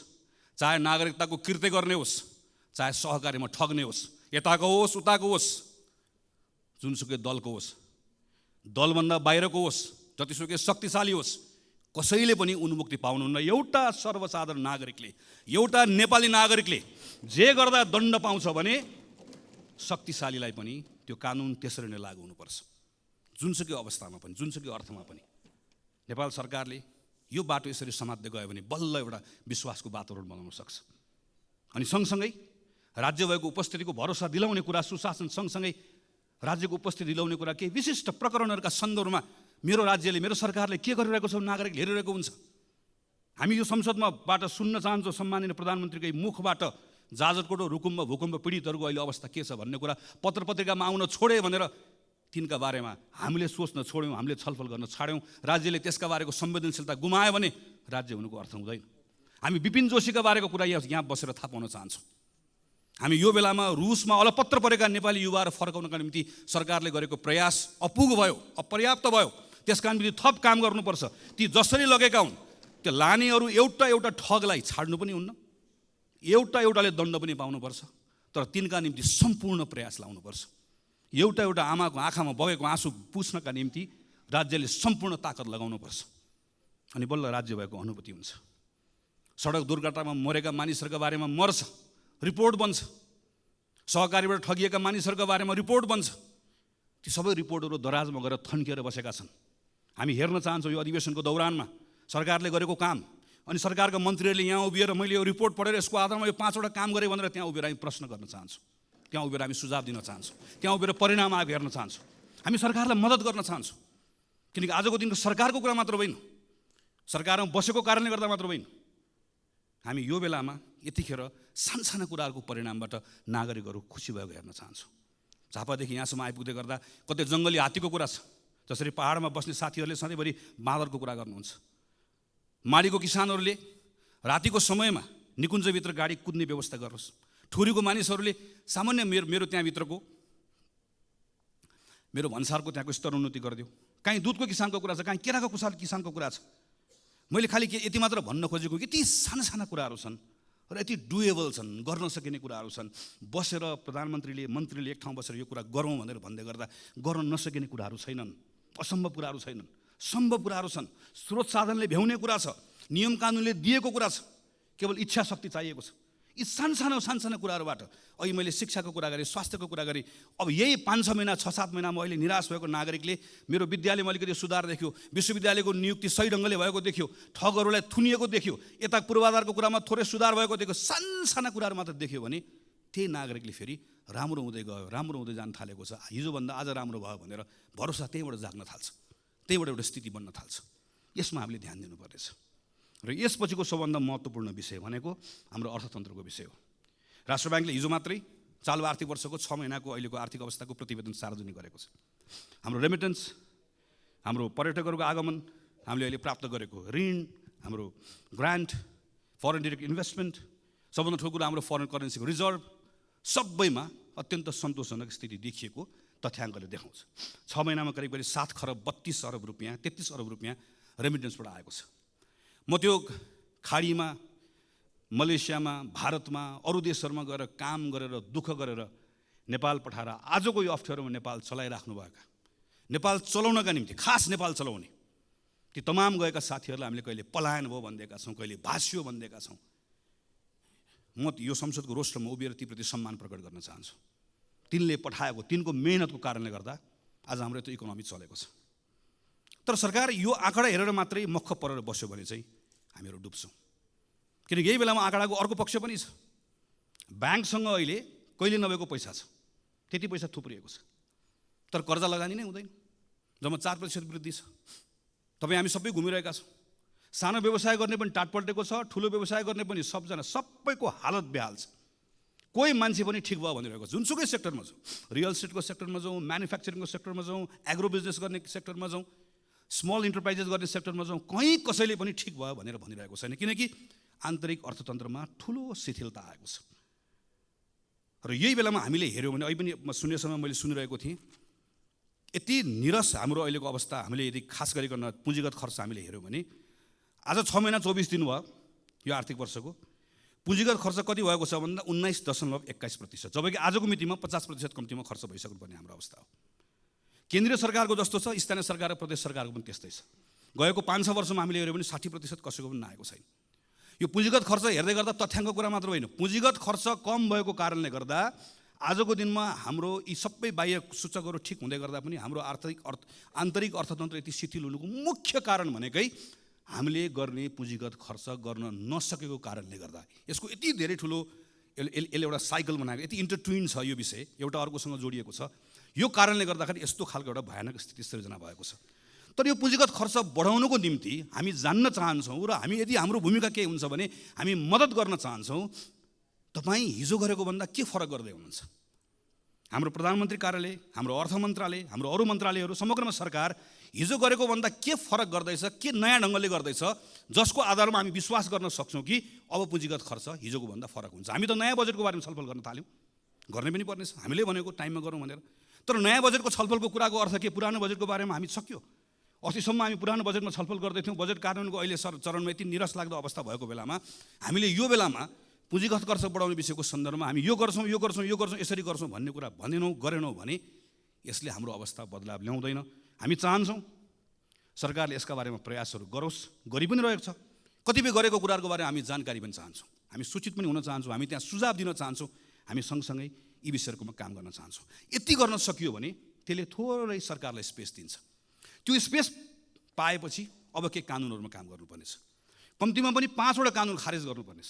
चाहे नागरिकताको कृत्य गर्ने होस्, चाहे सहकारीमा ठग्ने होस्, यताको होस् उताको होस्, जुनसुकै दलको होस्, दलभन्दा बाहिरको होस्, जतिसुकै शक्तिशाली होस्, कसैले पनि उन्मुक्ति पाउनुहुन्न। एउटा सर्वसाधारण नागरिकले, एउटा नेपाली नागरिकले जे गर्दा दण्ड पाउँछ भने शक्तिशालीलाई पनि त्यो कानुन त्यसरी नै लागू हुनुपर्छ। जुनसुकै अवस्थामा पनि, जुनसुकै अर्थमा पनि नेपाल सरकारले यो बाटो यसरी समात्दै गयो भने बल्ल एउटा विश्वासको वातावरण बनाउन सक्छ। अनि सँगसँगै राज्य भएको उपस्थितिको भरोसा दिलाउने कुरा, सुशासन सँगसँगै राज्यको उपस्थिति दिलाउने कुरा, केही विशिष्ट प्रकरणहरूका सन्दर्भमा मेरो राज्यले, मेरो सरकारले के गरिरहेको छ नागरिकले हेरिरहेको हुन्छ। हामी यो संसदमाबाट सुन्न चाहन्छौँ सम्माननीय प्रधानमन्त्रीकै मुखबाट जाजरकोट रुकुममा भूकम्प पीडितहरूको अहिले अवस्था के छ भन्ने कुरा पत्र पत्रिकामा आउन छोडे भनेर तिनका बारेमा हामीले सोच्न छोड्यौँ, हामीले छलफल गर्न छाड्यौँ, राज्यले त्यसका बारेको संवेदनशीलता गुमायो भने राज्य हुनुको अर्थ हुँदैन। हामी विपिन जोशीका बारेको कुरा यहाँ बसेर थाहा पाउन चाहन्छौँ। हामी यो बेलामा रुसमा अलपत्र परेका नेपाली युवाहरू फर्काउनका निम्ति सरकारले गरेको प्रयास अपुग भयो, अपर्याप्त भयो। त्यसका निम्ति थप काम गर्नुपर्छ। ती जसरी लगेका हुन् त्यो लानेहरू एउटा एउटा ठगलाई छाड्नु पनि हुन्न, एउटा एउटाले दण्ड पनि पाउनुपर्छ, तर तिनका निम्ति सम्पूर्ण प्रयास लाउनुपर्छ। एउटा एउटा आमाको आँखामा बगेको आँसु पुस्नका निम्ति राज्यले सम्पूर्ण ताकत लगाउनुपर्छ, अनि बल्ल राज्य भएको अनुभूति हुन्छ। सडक दुर्घटनामा मरेका मानिसहरूका बारेमा मर्छ, रिपोर्ट बन्छ, सहकारीबाट ठगिएका मानिसहरूका बारेमा रिपोर्ट बन्छ। ती सबै रिपोर्टहरू दराजमा गएर थन्किएर बसेका छन्। हामी हेर्न चाहन्छौँ यो अधिवेशनको दौरानमा सरकारले गरेको काम, अनि सरकारका मन्त्रीहरूले यहाँ उभिएर मैले यो रिपोर्ट पढेर यसको आधारमा यो 5वटा काम गरेँ भनेर त्यहाँ उभिएर हामी प्रश्न गर्न चाहन्छौँ, त्यहाँ उभिएर हामी सुझाव दिन चाहन्छौँ, त्यहाँ उभिएर परिणाम आएको हेर्न चाहन्छौँ। हामी सरकारलाई मद्दत गर्न चाहन्छौँ, किनकि आजको दिनको सरकारको कुरा मात्र होइन, सरकारमा बसेको कारणले गर्दा मात्र होइन। हामी यो बेलामा यतिखेर सानसाना कुराहरूको परिणामबाट नागरिकहरू खुसी भएको हेर्न चाहन्छौँ। झापादेखि यहाँसम्म आइपुग्दै गर्दा कतै जङ्गली हात्तीको कुरा छ, जसरी पहाडमा बस्ने साथीहरूले सधैँभरि बाँदरको कुरा गर्नुहुन्छ, माडीको किसानहरूले रातिको समयमा निकुञ्जभित्र गाडी कुद्ने व्यवस्था गर्नुहोस्। ठुरीको मानिसहरूले सामान्य मेरो त्यहाँभित्रको मेरो भन्सारको त्यहाँको स्तरोन्नति गरिदियो। काहीँ दुधको किसानको कुरा छ, काहीँ केराको किसानको कुरा छ। मैले खालि यति मात्र भन्न खोजेको कि यति साना साना कुराहरू छन् र यति डुएबल छन्, गर्न सकिने कुराहरू छन्। बसेर प्रधानमन्त्रीले मन्त्रीले एक ठाउँ बसेर यो कुरा गरौँ भनेर भन्दै गर्दा गर्न नसकिने कुराहरू छैनन्, असम्भव कुराहरू छैनन्, सम्भव कुराहरू छन्। स्रोत साधनले भ्याउने कुरा छ, नियम कानुनले दिएको कुरा छ, केवल इच्छा शक्ति चाहिएको छ। यी सानसानो कुराहरूबाट अहिले मैले शिक्षाको कुरा गरेँ, स्वास्थ्यको कुरा गरेँ। अब यही 5-6 महिना 6-7 महिनामा अहिले निराश भएको नागरिकले मेरो विद्यालयमा अलिकति सुधार देख्यो, विश्वविद्यालयको नियुक्ति सही ढङ्गले भएको देख्यो, ठगहरूलाई थुनिएको देख्यो, यता पूर्वाधारको कुरामा थोरै सुधार भएको देख्यो, साना कुराहरू मात्र देख्यो भने त्यही नागरिकले फेरि राम्रो हुँदै गयो, राम्रो हुँदै जान थालेको छ, हिजोभन्दा आज राम्रो भयो भनेर भरोसा त्यहीँबाट जाग्न थाल्छ, त्यहीँबाट एउटा स्थिति बन्न थाल्छ। यसमा हामीले ध्यान दिनुपर्नेछ। र यसपछिको सबभन्दा महत्त्वपूर्ण विषय भनेको हाम्रो अर्थतन्त्रको विषय हो। राष्ट्र ब्याङ्कले हिजो मात्रै चालु आर्थिक वर्षको 6 महिनाको अहिलेको आर्थिक अवस्थाको प्रतिवेदन सार्वजनिक गरेको छ। हाम्रो रेमिटेन्स, हाम्रो पर्यटकहरूको आगमन, हामीले अहिले प्राप्त गरेको ऋण, हाम्रो ग्रान्ट, फरेन डिरेक्ट इन्भेस्टमेन्ट, सबभन्दा ठुलो कुरा हाम्रो फरेन करेन्सीको रिजर्भ, सबैमा अत्यन्त सन्तोषजनक स्थिति देखिएको तथ्याङ्कले देखाउँछ। 6 महिनामा करिब 7 खरब 32 अरब रुपियाँ, 33 अरब रुपियाँ रेमिटेन्सबाट आएको छ। म त्यो खाडीमा, मलेसियामा, भारतमा, अरू देशहरूमा गएर काम गरेर दुःख गरेर नेपाल पठाएर आजको यो अप्ठ्यारोमा नेपाल चलाइराख्नुभएका, नेपाल चलाउनका निम्ति खास नेपाल चलाउने ती तमाम गएका साथीहरूलाई हामीले कहिले पलायन भयो भनिदिएका छौँ, कहिले भाष्यो भनिदिएका छौँ। म यो संसदको रोस्टरमा उभिएर तीप्रति सम्मान प्रकट गर्न चाहन्छु। तिनले पठाएको, तिनको मेहनतको कारणले गर्दा आज हाम्रो त्यो इकोनोमी चलेको छ। तर सरकार यो आँकडा हेरेर मात्रै मख परेर बस्यो भने चाहिँ हामीहरू डुब्छौँ। किनकि यही बेलामा आँकडाको अर्को पक्ष पनि छ। ब्याङ्कसँग अहिले कहिले नभएको पैसा छ, त्यति पैसा थुप्रिएको छ, तर कर्जा लगानी नै हुँदैन। जम्मा 4% वृद्धि छ। तपाईँ हामी सबै घुमिरहेका छौँ। सानो व्यवसाय गर्ने पनि टाट पल्टेको छ, ठुलो व्यवसाय गर्ने पनि सबैको हालत बेहाल छ। कोही मान्छे पनि ठिक भयो भनिरहेको छ। जुनसुकै सेक्टरमा जाउँ, रियल इस्टेटको सेक्टरमा जाउँ, म्यानुफ्याक्चरिङको सेक्टरमा जाउँ, एग्रो बिजनेस गर्ने सेक्टरमा जाउँ, स्मल इन्टरप्राइजेस गर्ने सेक्टरमा जाउँ, कहीँ कसैले पनि ठिक भयो भनेर भनिरहेको छैन। किनकि आन्तरिक अर्थतन्त्रमा ठुलो शिथिलता आएको छ। र यही बेलामा हामीले हेऱ्यौँ भने, अहिले पनि सुन्ने समय मैले सुनिरहेको थिएँ, यति निरस हाम्रो अहिलेको अवस्था। हामीले यदि खास गरिकन पुँजीगत खर्च हामीले हेऱ्यौँ भने आज 6 महिना 24 दिन भयो यो आर्थिक वर्षको, पुँजीगत खर्च कति भएको छ भन्दा 19.21%, जबकि आजको मितिमा 50% कम्तीमा खर्च भइसक्नु पर्ने हाम्रो अवस्था हो। केन्द्रीय सरकारको जस्तो छ, स्थानीय सरकार र प्रदेश सरकारको पनि त्यस्तै छ। गएको 5-6 वर्षमा हामीले हेऱ्यौँ भने 60% कसैको पनि नआएको छैन। यो पुँजीगत खर्च हेर्दै गर्दा तथ्याङ्क कुरा मात्र होइन, पुँजीगत खर्च कम भएको कारणले गर्दा आजको दिनमा हाम्रो यी सबै बाह्य सूचकहरू ठिक हुँदै गर्दा पनि हाम्रो आन्तरिक अर्थतन्त्र यति शिथिल हुनुको मुख्य कारण भनेकै हामीले गर्ने पुँजीगत खर्च गर्न नसकेको कारणले गर्दा। यसको यति धेरै ठुलो यसले एउटा साइकल बनाएको, यति इन्टरट्विन छ यो विषय, एउटा अर्कोसँग जोडिएको छ। यो कारणले गर्दाखेरि यस्तो खालको एउटा भयानक स्थिति सृजना भएको छ। तर यो पुँजीगत खर्च बढाउनुको निम्ति हामी जान्न चाहन्छौँ र हामी यदि हाम्रो भूमिका के हुन्छ भने हामी मद्दत गर्न चाहन्छौँ। तपाईँ हिजो गरेको भन्दा के फरक गर्दै हुनुहुन्छ? हाम्रो प्रधानमन्त्री कार्यालय, हाम्रो अर्थ मन्त्रालय, हाम्रो अरू मन्त्रालयहरू, समग्रमा सरकार हिजो गरेको भन्दा के फरक गर्दैछ, के नयाँ ढङ्गले गर्दैछ, जसको आधारमा हामी विश्वास गर्न सक्छौँ कि अब पुँजीगत खर्च हिजोको भन्दा फरक हुन्छ। हामी त नयाँ बजेटको बारेमा छलफल गर्न थाल्यौँ, गर्ने पनि पर्नेछ, हामीले भनेको टाइममा गरौँ भनेर। तर नयाँ बजेटको छलफलको कुराको अर्थ के? पुरानो बजेटको बारेमा हामी सक्यो। अस्तिसम्म हामी पुरानो बजेटमा छलफल गर्दैथ्यौँ। बजेट कार्यान्वयनको अहिले चरणमा यति निराश लाग्दो अवस्था भएको बेलामा हामीले यो बेलामा पुँजीगत खर्च बढाउने विषयको सन्दर्भमा हामी यो गर्छौँ, यसरी गर्छौँ भन्ने कुरा भनेनौँ, गरेनौँ भने यसले हाम्रो अवस्था बदलाव ल्याउँदैन। हामी चाहन्छौँ सरकारले यसका बारेमा प्रयासहरू गरोस्, गरि पनि रहेको छ। कतिपय गरेको कुराहरूको बारेमा हामी जानकारी पनि चाहन्छौँ, हामी सूचित पनि हुन चाहन्छौँ, हामी त्यहाँ सुझाव दिन चाहन्छौँ, हामी सँगसँगै यी विषयहरूमा काम गर्न चाहन्छौँ। यति गर्न सकियो भने त्यसले थोरै सरकारलाई स्पेस दिन्छ। त्यो स्पेस पाएपछि अब के कानुनहरूमा काम गर्नुपर्नेछ। कम्तीमा पनि 5वटा कानुन खारेज गर्नुपर्नेछ।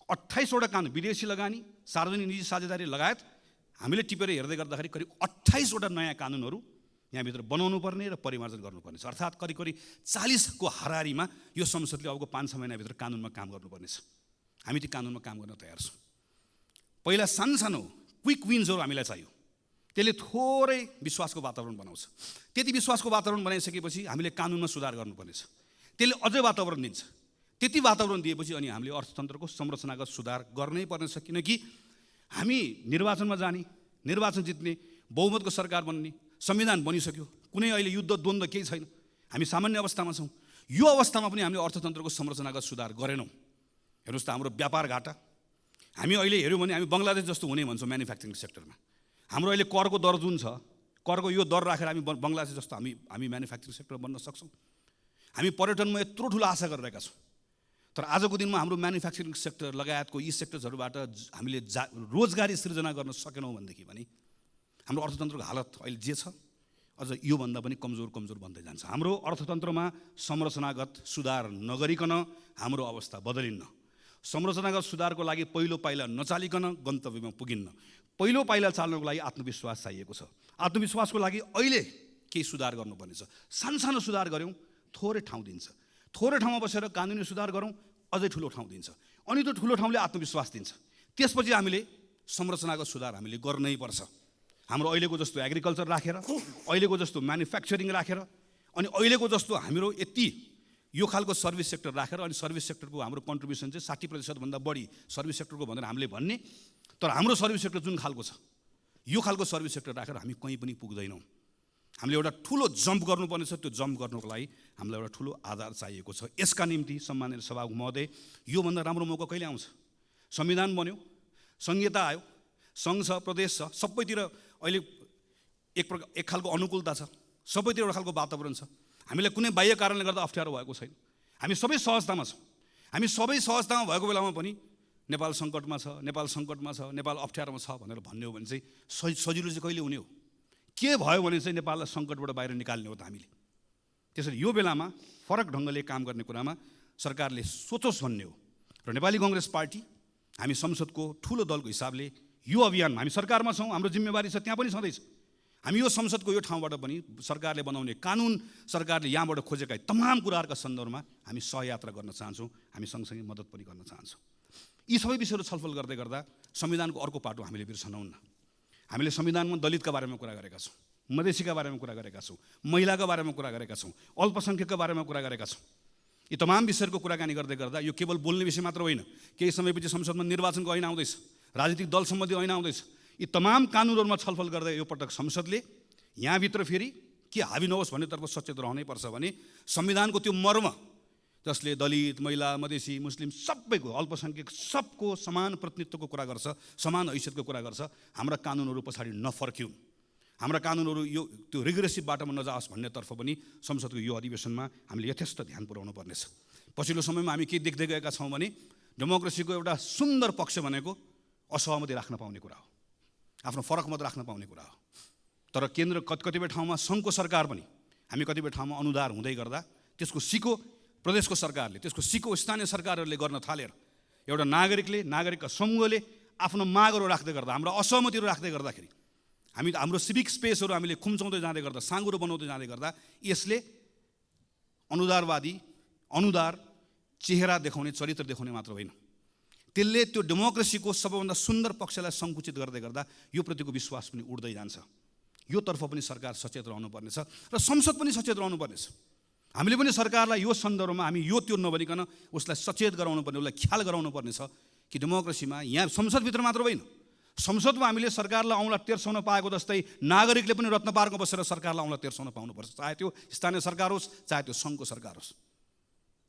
28वटा कानुन, विदेशी लगानी, सार्वजनिक निजी साझेदारी लगायत हामीले टिपेर हेर्दै गर्दाखेरि करिब 28वटा नयाँ कानुनहरू यहाँभित्र बनाउनु पर्ने र परिमार्जन गर्नुपर्ने छ। अर्थात् करिब 40को हाराहारीमा यो संसदले अबको 5-6 महिनाभित्र कानुनमा काम गर्नुपर्नेछ। हामी ती कानुनमा काम गर्न तयार छौँ। पहिला सानो क्विक विन्सहरू हामीलाई चाहियो। त्यसले थोरै विश्वासको वातावरण बनाउँछ। त्यति विश्वासको वातावरण बनाइसकेपछि हामीले कानुनमा सुधार गर्नुपर्नेछ, त्यसले अझै वातावरण दिन्छ। त्यति वातावरण दिएपछि अनि हामीले अर्थतन्त्रको संरचनागत सुधार गर्नै पर्नेछ, किनकि हामी निर्वाचनमा जाने, निर्वाचन जित्ने, बहुमतको सरकार बन्ने, संविधान बनिसक्यो, कुनै अहिले युद्ध द्वन्द्व केही छैन, हामी सामान्य अवस्थामा छौँ। यो अवस्थामा पनि हामीले अर्थतन्त्रको संरचनागत सुधार गरेनौँ। हेर्नुहोस् त, हाम्रो व्यापार घाटा हामी अहिले हेऱ्यौँ भने हामी बङ्गलादेश जस्तो हुने भन्छौँ म्यानुफ्याक्चरिङ सेक्टरमा। हाम्रो अहिले करको दर जुन छ, करको यो दर राखेर हामी बङ्गलादेश जस्तो हामी म्यानुफ्याक्चरिङ सेक्टर बन्न सक्छौँ। हामी पर्यटनमा यत्रो ठुलो आशा गरिरहेका छौँ, तर आजको दिनमा हाम्रो म्यानुफ्याक्चरिङ सेक्टर लगायतको यी सेक्टर्सहरूबाट हामीले रोजगारी सृजना गर्न सकेनौँ भनेदेखि भने हाम्रो अर्थतन्त्रको हालत अहिले जे छ अझ योभन्दा पनि कमजोर बन्दै जान्छ। हाम्रो अर्थतन्त्रमा संरचनागत सुधार नगरिकन हाम्रो अवस्था बदलिन्न। संरचनागत सुधारको लागि पहिलो पाइला नचालिकन गन्तव्यमा पुगिन्न। पहिलो पाइला चाल्नको लागि आत्मविश्वास चाहिएको छ। आत्मविश्वासको लागि अहिले केही सुधार गर्नुपर्नेछ। सानो सुधार गऱ्यौँ, थोरै ठाउँ दिन्छ। थोरै ठाउँमा बसेर कानुनी सुधार गरौँ, अझै ठुलो ठाउँ दिन्छ। अनि त्यो ठुलो ठाउँले आत्मविश्वास दिन्छ। त्यसपछि हामीले संरचनागत सुधार हामीले गर्नै पर्छ। हाम्रो अहिलेको जस्तो एग्रिकल्चर राखेर, अहिलेको जस्तो म्यानुफ्याक्चरिङ राखेर, अनि अहिलेको जस्तो हाम्रो यति यो खालको सर्भिस सेक्टर राखेर, अनि सर्भिस सेक्टरको हाम्रो कन्ट्रिब्युसन चाहिँ 60%भन्दा बढी सर्भिस सेक्टरको भनेर हामीले भन्ने, तर हाम्रो सर्भिस सेक्टर जुन खालको छ, यो खालको सर्भिस सेक्टर राखेर हामी कहीँ पनि पुग्दैनौँ। हामीले एउटा ठुलो जम्प गर्नुपर्ने छ। त्यो जम्प गर्नको लागि हामीलाई एउटा ठुलो आधार चाहिएको छ। यसका निम्ति सम्माननीय सभामुख महोदय, योभन्दा राम्रो मौका कहिले आउँछ? संविधान बन्यो, संहिता आयो, सङ्घ छ, प्रदेश छ, सबैतिर अहिले एक खालको अनुकूलता छ, सबैतिर एउटा खालको वातावरण छ। हामीलाई कुनै बाह्य कारणले गर्दा अप्ठ्यारो भएको छैन। हामी सबै सहजतामा छौँ। हामी सबै सहजतामा भएको बेलामा पनि नेपाल सङ्कटमा छ, नेपाल सङ्कटमा छ, नेपाल अप्ठ्यारोमा छ भनेर भन्ने हो भने चाहिँ सजिलो चाहिँ कहिले हुने हो? के भयो भने चाहिँ नेपाललाई सङ्कटबाट बाहिर निकाल्ने हो त हामीले। त्यसरी यो बेलामा फरक ढङ्गले काम गर्ने कुरामा सरकारले सोचोस् भन्ने हो। र नेपाली कङ्ग्रेस पार्टी हामी संसदको ठुलो दलको हिसाबले यो अभियानमा हामी सरकारमा छौँ, हाम्रो जिम्मेवारी छ, त्यहाँ पनि छँदैछ। हामी यो संसदको यो ठाउँबाट पनि सरकारले बनाउने कानुन, सरकारले यहाँबाट खोजेका तमाम कुराहरूका सन्दर्भमा हामी सहयात्रा गर्न चाहन्छौँ। हामी सँगसँगै मद्दत पनि गर्न चाहन्छौँ। यी सबै विषयहरू छलफल गर्दै गर्दा संविधानको अर्को पाटो हामीले बिर्सनौँ न। हामीले संविधानमा दलितका बारेमा कुरा गरेका छौँ, मधेसीका बारेमा कुरा गरेका छौँ, महिलाका बारेमा कुरा गरेका छौँ, अल्पसङ्ख्यकका बारेमा कुरा गरेका छौँ। यी तमाम विषयहरूको कुराकानी गर्दै गर्दा यो केवल बोल्ने विषय मात्र होइन। केही समयपछि संसदमा निर्वाचनको ऐन आउँदैछ, राजनीतिक दल सम्बन्धी ऐन आउँदैछ। यी तमाम कानुनहरूमा छलफल गर्दै यो पटक संसदले यहाँभित्र फेरि के हावी नहोस् भन्नेतर्फ सचेत रहनै पर्छ भने संविधानको त्यो मर्म जसले दलित, महिला, मधेसी, मुस्लिम सबैको, अल्पसङ्ख्यक सबको समान प्रतिनिधित्वको कुरा गर्छ, समान हैसियतको कुरा गर्छ, हाम्रा कानुनहरू पछाडि नफर्क्यौँ, हाम्रा कानुनहरू यो त्यो रिग्रेसिभ बाटोमा नजाओस् भन्नेतर्फ पनि संसदको यो अधिवेशनमा हामीले यथेष्ट ध्यान पुर्याउनु पर्नेछ। पछिल्लो समयमा हामी के देख्दै गएका छौँ भने डेमोक्रेसीको एउटा सुन्दर पक्ष भनेको असहमति राख्न पाउने कुरा हो, आफ्नो फरक मत राख्न पाउने कुरा हो। तर केन्द्र कतिपय ठाउँमा सङ्घको सरकार पनि हामी कतिपय ठाउँमा अनुदार हुँदै गर्दा त्यसको सिको प्रदेशको सरकारले, त्यसको सिको स्थानीय सरकारहरूले गर्न थालेर एउटा नागरिकका समूहले आफ्नो मागहरू राख्दै गर्दा, हाम्रो असहमतिहरू राख्दै गर्दाखेरि हामी हाम्रो सिभिक स्पेसहरू हामीले खुम्चाउँदै जाँदै गर्दा, साँगुरो बनाउँदै जाँदै गर्दा यसले अनुदार चेहरा देखाउने, चरित्र देखाउने मात्र होइन, त्यसले त्यो डेमोक्रेसीको सबैभन्दा सुन्दर पक्षलाई सङ्कुचित गर्दै गर्दा यो प्रतिको विश्वास पनि उड्दै जान्छ। यो तर्फ पनि सरकार सचेत रहनुपर्नेछ र संसद पनि सचेत रहनुपर्नेछ। हामीले पनि सरकारलाई यो सन्दर्भमा हामी यो त्यो नभनिकन उसलाई सचेत गराउनु पर्ने, उसलाई ख्याल गराउनु पर्नेछ कि डेमोक्रेसीमा यहाँ संसदभित्र मात्र होइन, संसदमा हामीले सरकारलाई औँला तेर्साउन पाएको जस्तै नागरिकले पनि रत्न पार्कमा बसेर सरकारलाई औँला तेर्साउन पाउनुपर्छ, चाहे त्यो स्थानीय सरकार होस्, चाहे त्यो सङ्घको सरकार होस्।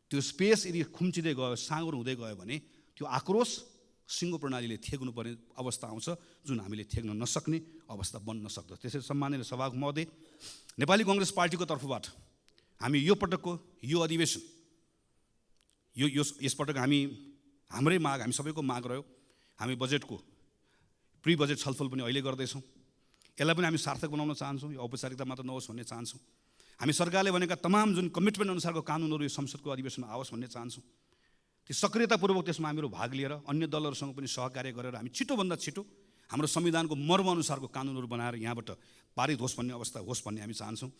त्यो स्पेस यदि खुम्चिँदै गयो, साँगुरो हुँदै गयो भने त्यो आक्रोश सिङ्गो प्रणालीले थेग्नु पर्ने अवस्था आउँछ, जुन हामीले थेग्न नसक्ने अवस्था बन्न सक्दछ। त्यसैले सम्माननीय सभामुख महोदय, नेपाली कङ्ग्रेस पार्टीको तर्फबाट हामी यो पटकको यो अधिवेशन यसपटक हाम्रै माग, हामी सबैको माग रह्यो, हामी बजेटको प्री बजेट छलफल पनि अहिले गर्दैछौँ। यसलाई पनि हामी सार्थक बनाउन चाहन्छौँ, यो औपचारिकता मात्र नहोस् भन्ने चाहन्छौँ। हामी सरकारले भनेका तमाम जुन कमिटमेन्ट अनुसारको कानुनहरू यो संसदको अधिवेशनमा आओस् भन्ने चाहन्छौँ। त्यो सक्रियतापूर्वक त्यसमा हामीहरू भाग लिएर अन्य दलहरूसँग पनि सहकार्य गरेर हामी छिटोभन्दा छिटो हाम्रो संविधानको मर्म अनुसारको कानुनहरू बनाएर यहाँबाट पारित होस् भन्ने अवस्था होस् भन्ने हामी चाहन्छौँ।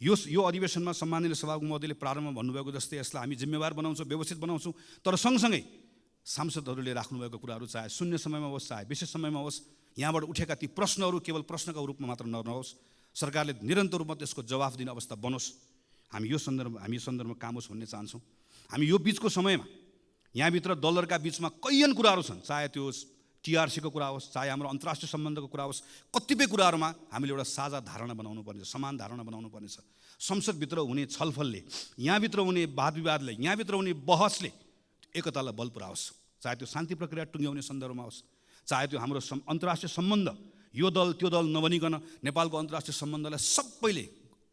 यो अधिवेशनमा सम्माननीय सभामुख महोदयले प्रारम्भमा भन्नुभएको जस्तै यसलाई हामी जिम्मेवार बनाउँछौँ, व्यवस्थित बनाउँछौँ, तर सँगसँगै सांसदहरूले राख्नुभएको कुराहरू चाहे शून्य समयमा होस् चाहे विशेष समयमा होस्, यहाँबाट उठेका ती प्रश्नहरू केवल प्रश्नका रूपमा मात्र नरहोस्, सरकारले निरन्तर रूपमा त्यसको जवाफ दिने अवस्था बनोस्। हामी यो सन्दर्भमा काम होस् भन्ने चाहन्छौँ। हामी यो बिचको समयमा यहाँभित्र दलहरूका बिचमा कैयन कुराहरू छन्, चाहे त्यो टिआरसीको कुरा होस्, चाहे हाम्रो अन्तर्राष्ट्रिय सम्बन्धको कुरा होस्, कतिपय कुराहरूमा हामीले एउटा साझा धारणा बनाउनु पर्नेछ, समान धारणा बनाउनु पर्नेछ। संसदभित्र हुने छलफलले, यहाँभित्र हुने वाद विवादले, यहाँभित्र हुने बहसले एकतालाई बल पुऱ्याओस्। चाहे त्यो शान्ति प्रक्रिया टुङ्ग्याउने सन्दर्भमा होस्, चाहे त्यो हाम्रो अन्तर्राष्ट्रिय सम्बन्ध, यो दल त्यो दल नबनिकन नेपालको अन्तर्राष्ट्रिय सम्बन्धलाई सबैले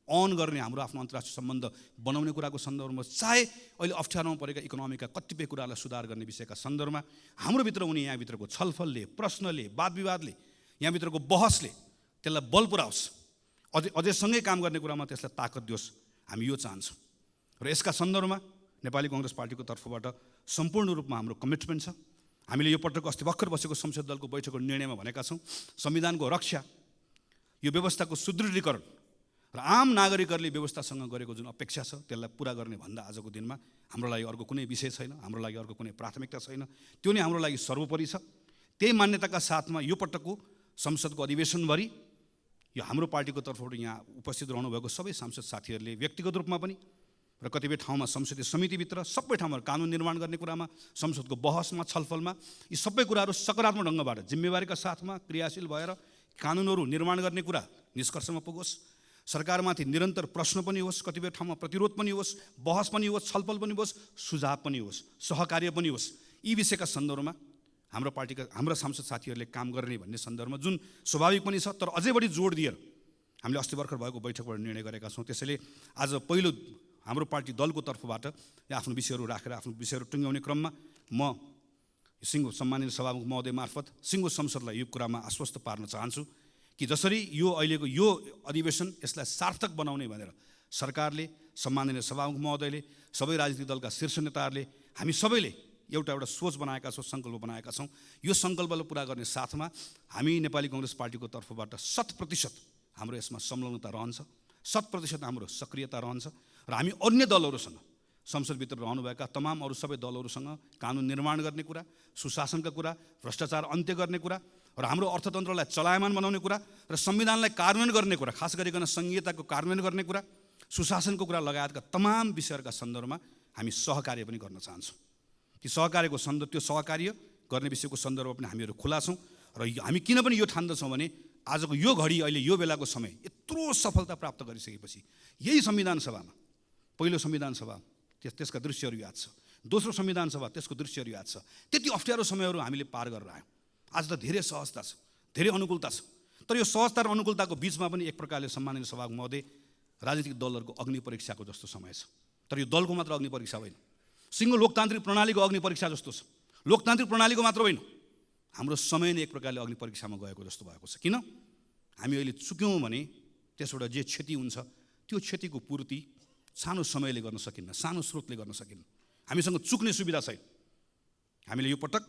अन गर्ने हाम्रो आफ्नो अन्तर्राष्ट्रिय सम्बन्ध बनाउने कुराको सन्दर्भमा, चाहे अहिले अप्ठ्यारोमा परेका इकोनोमीका कतिपय कुरालाई सुधार गर्ने विषयका सन्दर्भमा हामीभित्र हुने यहाँभित्रको छलफलले, प्रश्नले, वाद विवादले, यहाँभित्रको बहसले त्यसलाई बल पुऱ्याओस्, अझै सँगै काम गर्ने कुरामा त्यसलाई ताकत दियोस्। हामी यो चाहन्छौँ र यसका सन्दर्भमा नेपाली कांग्रेस पार्टीको तर्फबाट सम्पूर्ण रूपमा हाम्रो कमिटमेन्ट छ। हामीले यो पटक अस्ति भर्खर बसेको संसद दलको बैठकको निर्णयमा भनेका छौँ, संविधानको रक्षा, यो व्यवस्थाको सुदृढीकरण र आम नागरिकहरूले व्यवस्थासँग गरेको जुन अपेक्षा छ त्यसलाई पुरा गर्ने भन्दा आजको दिनमा हाम्रो लागि अर्को कुनै विषय छैन, हाम्रो लागि अर्को कुनै प्राथमिकता छैन। त्यो नै हाम्रो लागि सर्वोपरि छ। त्यही मान्यताका साथमा यो पटकको संसदको अधिवेशनभरि यो हाम्रो पार्टीको तर्फबाट यहाँ उपस्थित रहनुभएको सबै सांसद साथीहरूले व्यक्तिगत रूपमा पनि र कतिपय ठाउँमा संसदीय समितिभित्र सबै ठाउँमा कानुन निर्माण गर्ने कुरामा, संसदको बहसमा, छलफलमा यी सबै कुराहरू सकारात्मक ढङ्गबाट जिम्मेवारीका साथमा क्रियाशील भएर कानुनहरू निर्माण गर्ने कुरा निष्कर्षमा पुगोस्। सरकारमाथि निरन्तर प्रश्न पनि होस्, कतिपय ठाउँमा प्रतिरोध पनि होस्, बहस पनि होस्, छलफल पनि होस्, सुझाव पनि होस्, सहकार्य पनि होस्। यी विषयका सन्दर्भमा हाम्रा सांसद साथीहरूले काम गर्ने भन्ने सन्दर्भमा जुन स्वाभाविक पनि छ, तर अझै बढी जोड दिएर हामीले अस्ति भर्खर भएको बैठकबाट निर्णय गरेका छौँ। त्यसैले आज पहिलो हाम्रो पार्टी दलको तर्फबाट आफ्नो विषयहरू राखेर आफ्नो विषयहरू टुङ्ग्याउने क्रममा म सिङ्गो सम्मानित सभामुख महोदय मार्फत सिङ्गो संसदलाई यो कुरामा आश्वस्त पार्न चाहन्छु कि जसरी यो अहिलेको यो अधिवेशन यसलाई सार्थक बनाउने भनेर सरकारले, सम्माननीय सभामुख महोदयले, सबै राजनीतिक दलका शीर्ष नेताहरूले, हामी सबैले एउटा सोच बनाएका छौँ, सङ्कल्प बनाएका छौँ। यो सङ्कल्पलाई पुरा गर्ने साथमा हामी नेपाली कांग्रेस पार्टीको तर्फबाट 100% हाम्रो यसमा संलग्नता रहन्छ, 100% हाम्रो सक्रियता रहन्छ र हामी अन्य दलहरूसँग, संसदभित्र रहनुभएका तमाम अरू सबै दलहरूसँग कानुन निर्माण गर्ने कुरा, सुशासनका कुरा, भ्रष्टाचार अन्त्य गर्ने कुरा र हाम्रो अर्थतन्त्रलाई चलायमान बनाउने कुरा र संविधानलाई कार्यान्वयन गर्ने कुरा, खास गरिकन संहिताको कार्यान्वयन गर्ने कुरा, सुशासनको कुरा लगायतका तमाम विषयहरूका सन्दर्भमा हामी सहकार्य पनि गर्न चाहन्छौँ। ती सहकार्यको त्यो सहकार्य गर्ने विषयको सन्दर्भमा पनि हामीहरू खुला छौँ र हामी किन पनि यो ठान्दछौँ भने आजको यो घडी, अहिले यो बेलाको समय यत्रो सफलता प्राप्त गरिसकेपछि यही संविधान सभामा, पहिलो संविधान सभा त्यसका दृश्यहरू याद छ, दोस्रो संविधान सभा त्यसको दृश्यहरू याद छ, त्यति अप्ठ्यारो समयहरू हामीले पार गरेर आयौँ। आज त धेरै सहजता छ, धेरै अनुकूलता छ, तर यो सहजता र अनुकूलताको बिचमा पनि एक प्रकारले सम्मानित सभामुख महोदय राजनीतिक दलहरूको अग्नि परीक्षाको जस्तो समय छ। तर यो दलको मात्र अग्नि परीक्षा होइन, सिङ्गो लोकतान्त्रिक प्रणालीको अग्नि परीक्षा जस्तो छ। लोकतान्त्रिक प्रणालीको मात्र होइन, हाम्रो समय नै एक प्रकारले अग्नि परीक्षामा गएको जस्तो भएको छ। किन? हामी अहिले चुक्यौँ भने त्यसबाट जे क्षति हुन्छ त्यो क्षतिको पूर्ति सानो समयले गर्न सकिन्न, सानो स्रोतले गर्न सकिन्न। हामीसँग चुक्ने सुविधा छैन। हामीले यो पटक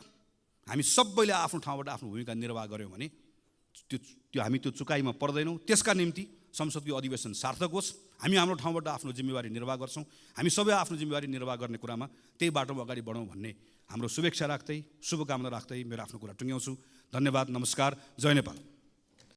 हामी सबैले आफ्नो ठाउँबाट आफ्नो भूमिका निर्वाह गऱ्यौँ भने हामी त्यो चुकाइमा पर्दैनौँ। त्यसका निम्ति संसदको अधिवेशन सार्थक होस्, हामी हाम्रो ठाउँबाट आफ्नो जिम्मेवारी निर्वाह गर्छौँ। हामी सबै आफ्नो जिम्मेवारी निर्वाह गर्ने कुरामा त्यही बाटोमा अगाडि बढौँ भन्ने हाम्रो शुभेच्छा राख्दै, शुभकामना राख्दै मेरो आफ्नो कुरा टुङ्ग्याउँछु। धन्यवाद, नमस्कार, जय नेपाल।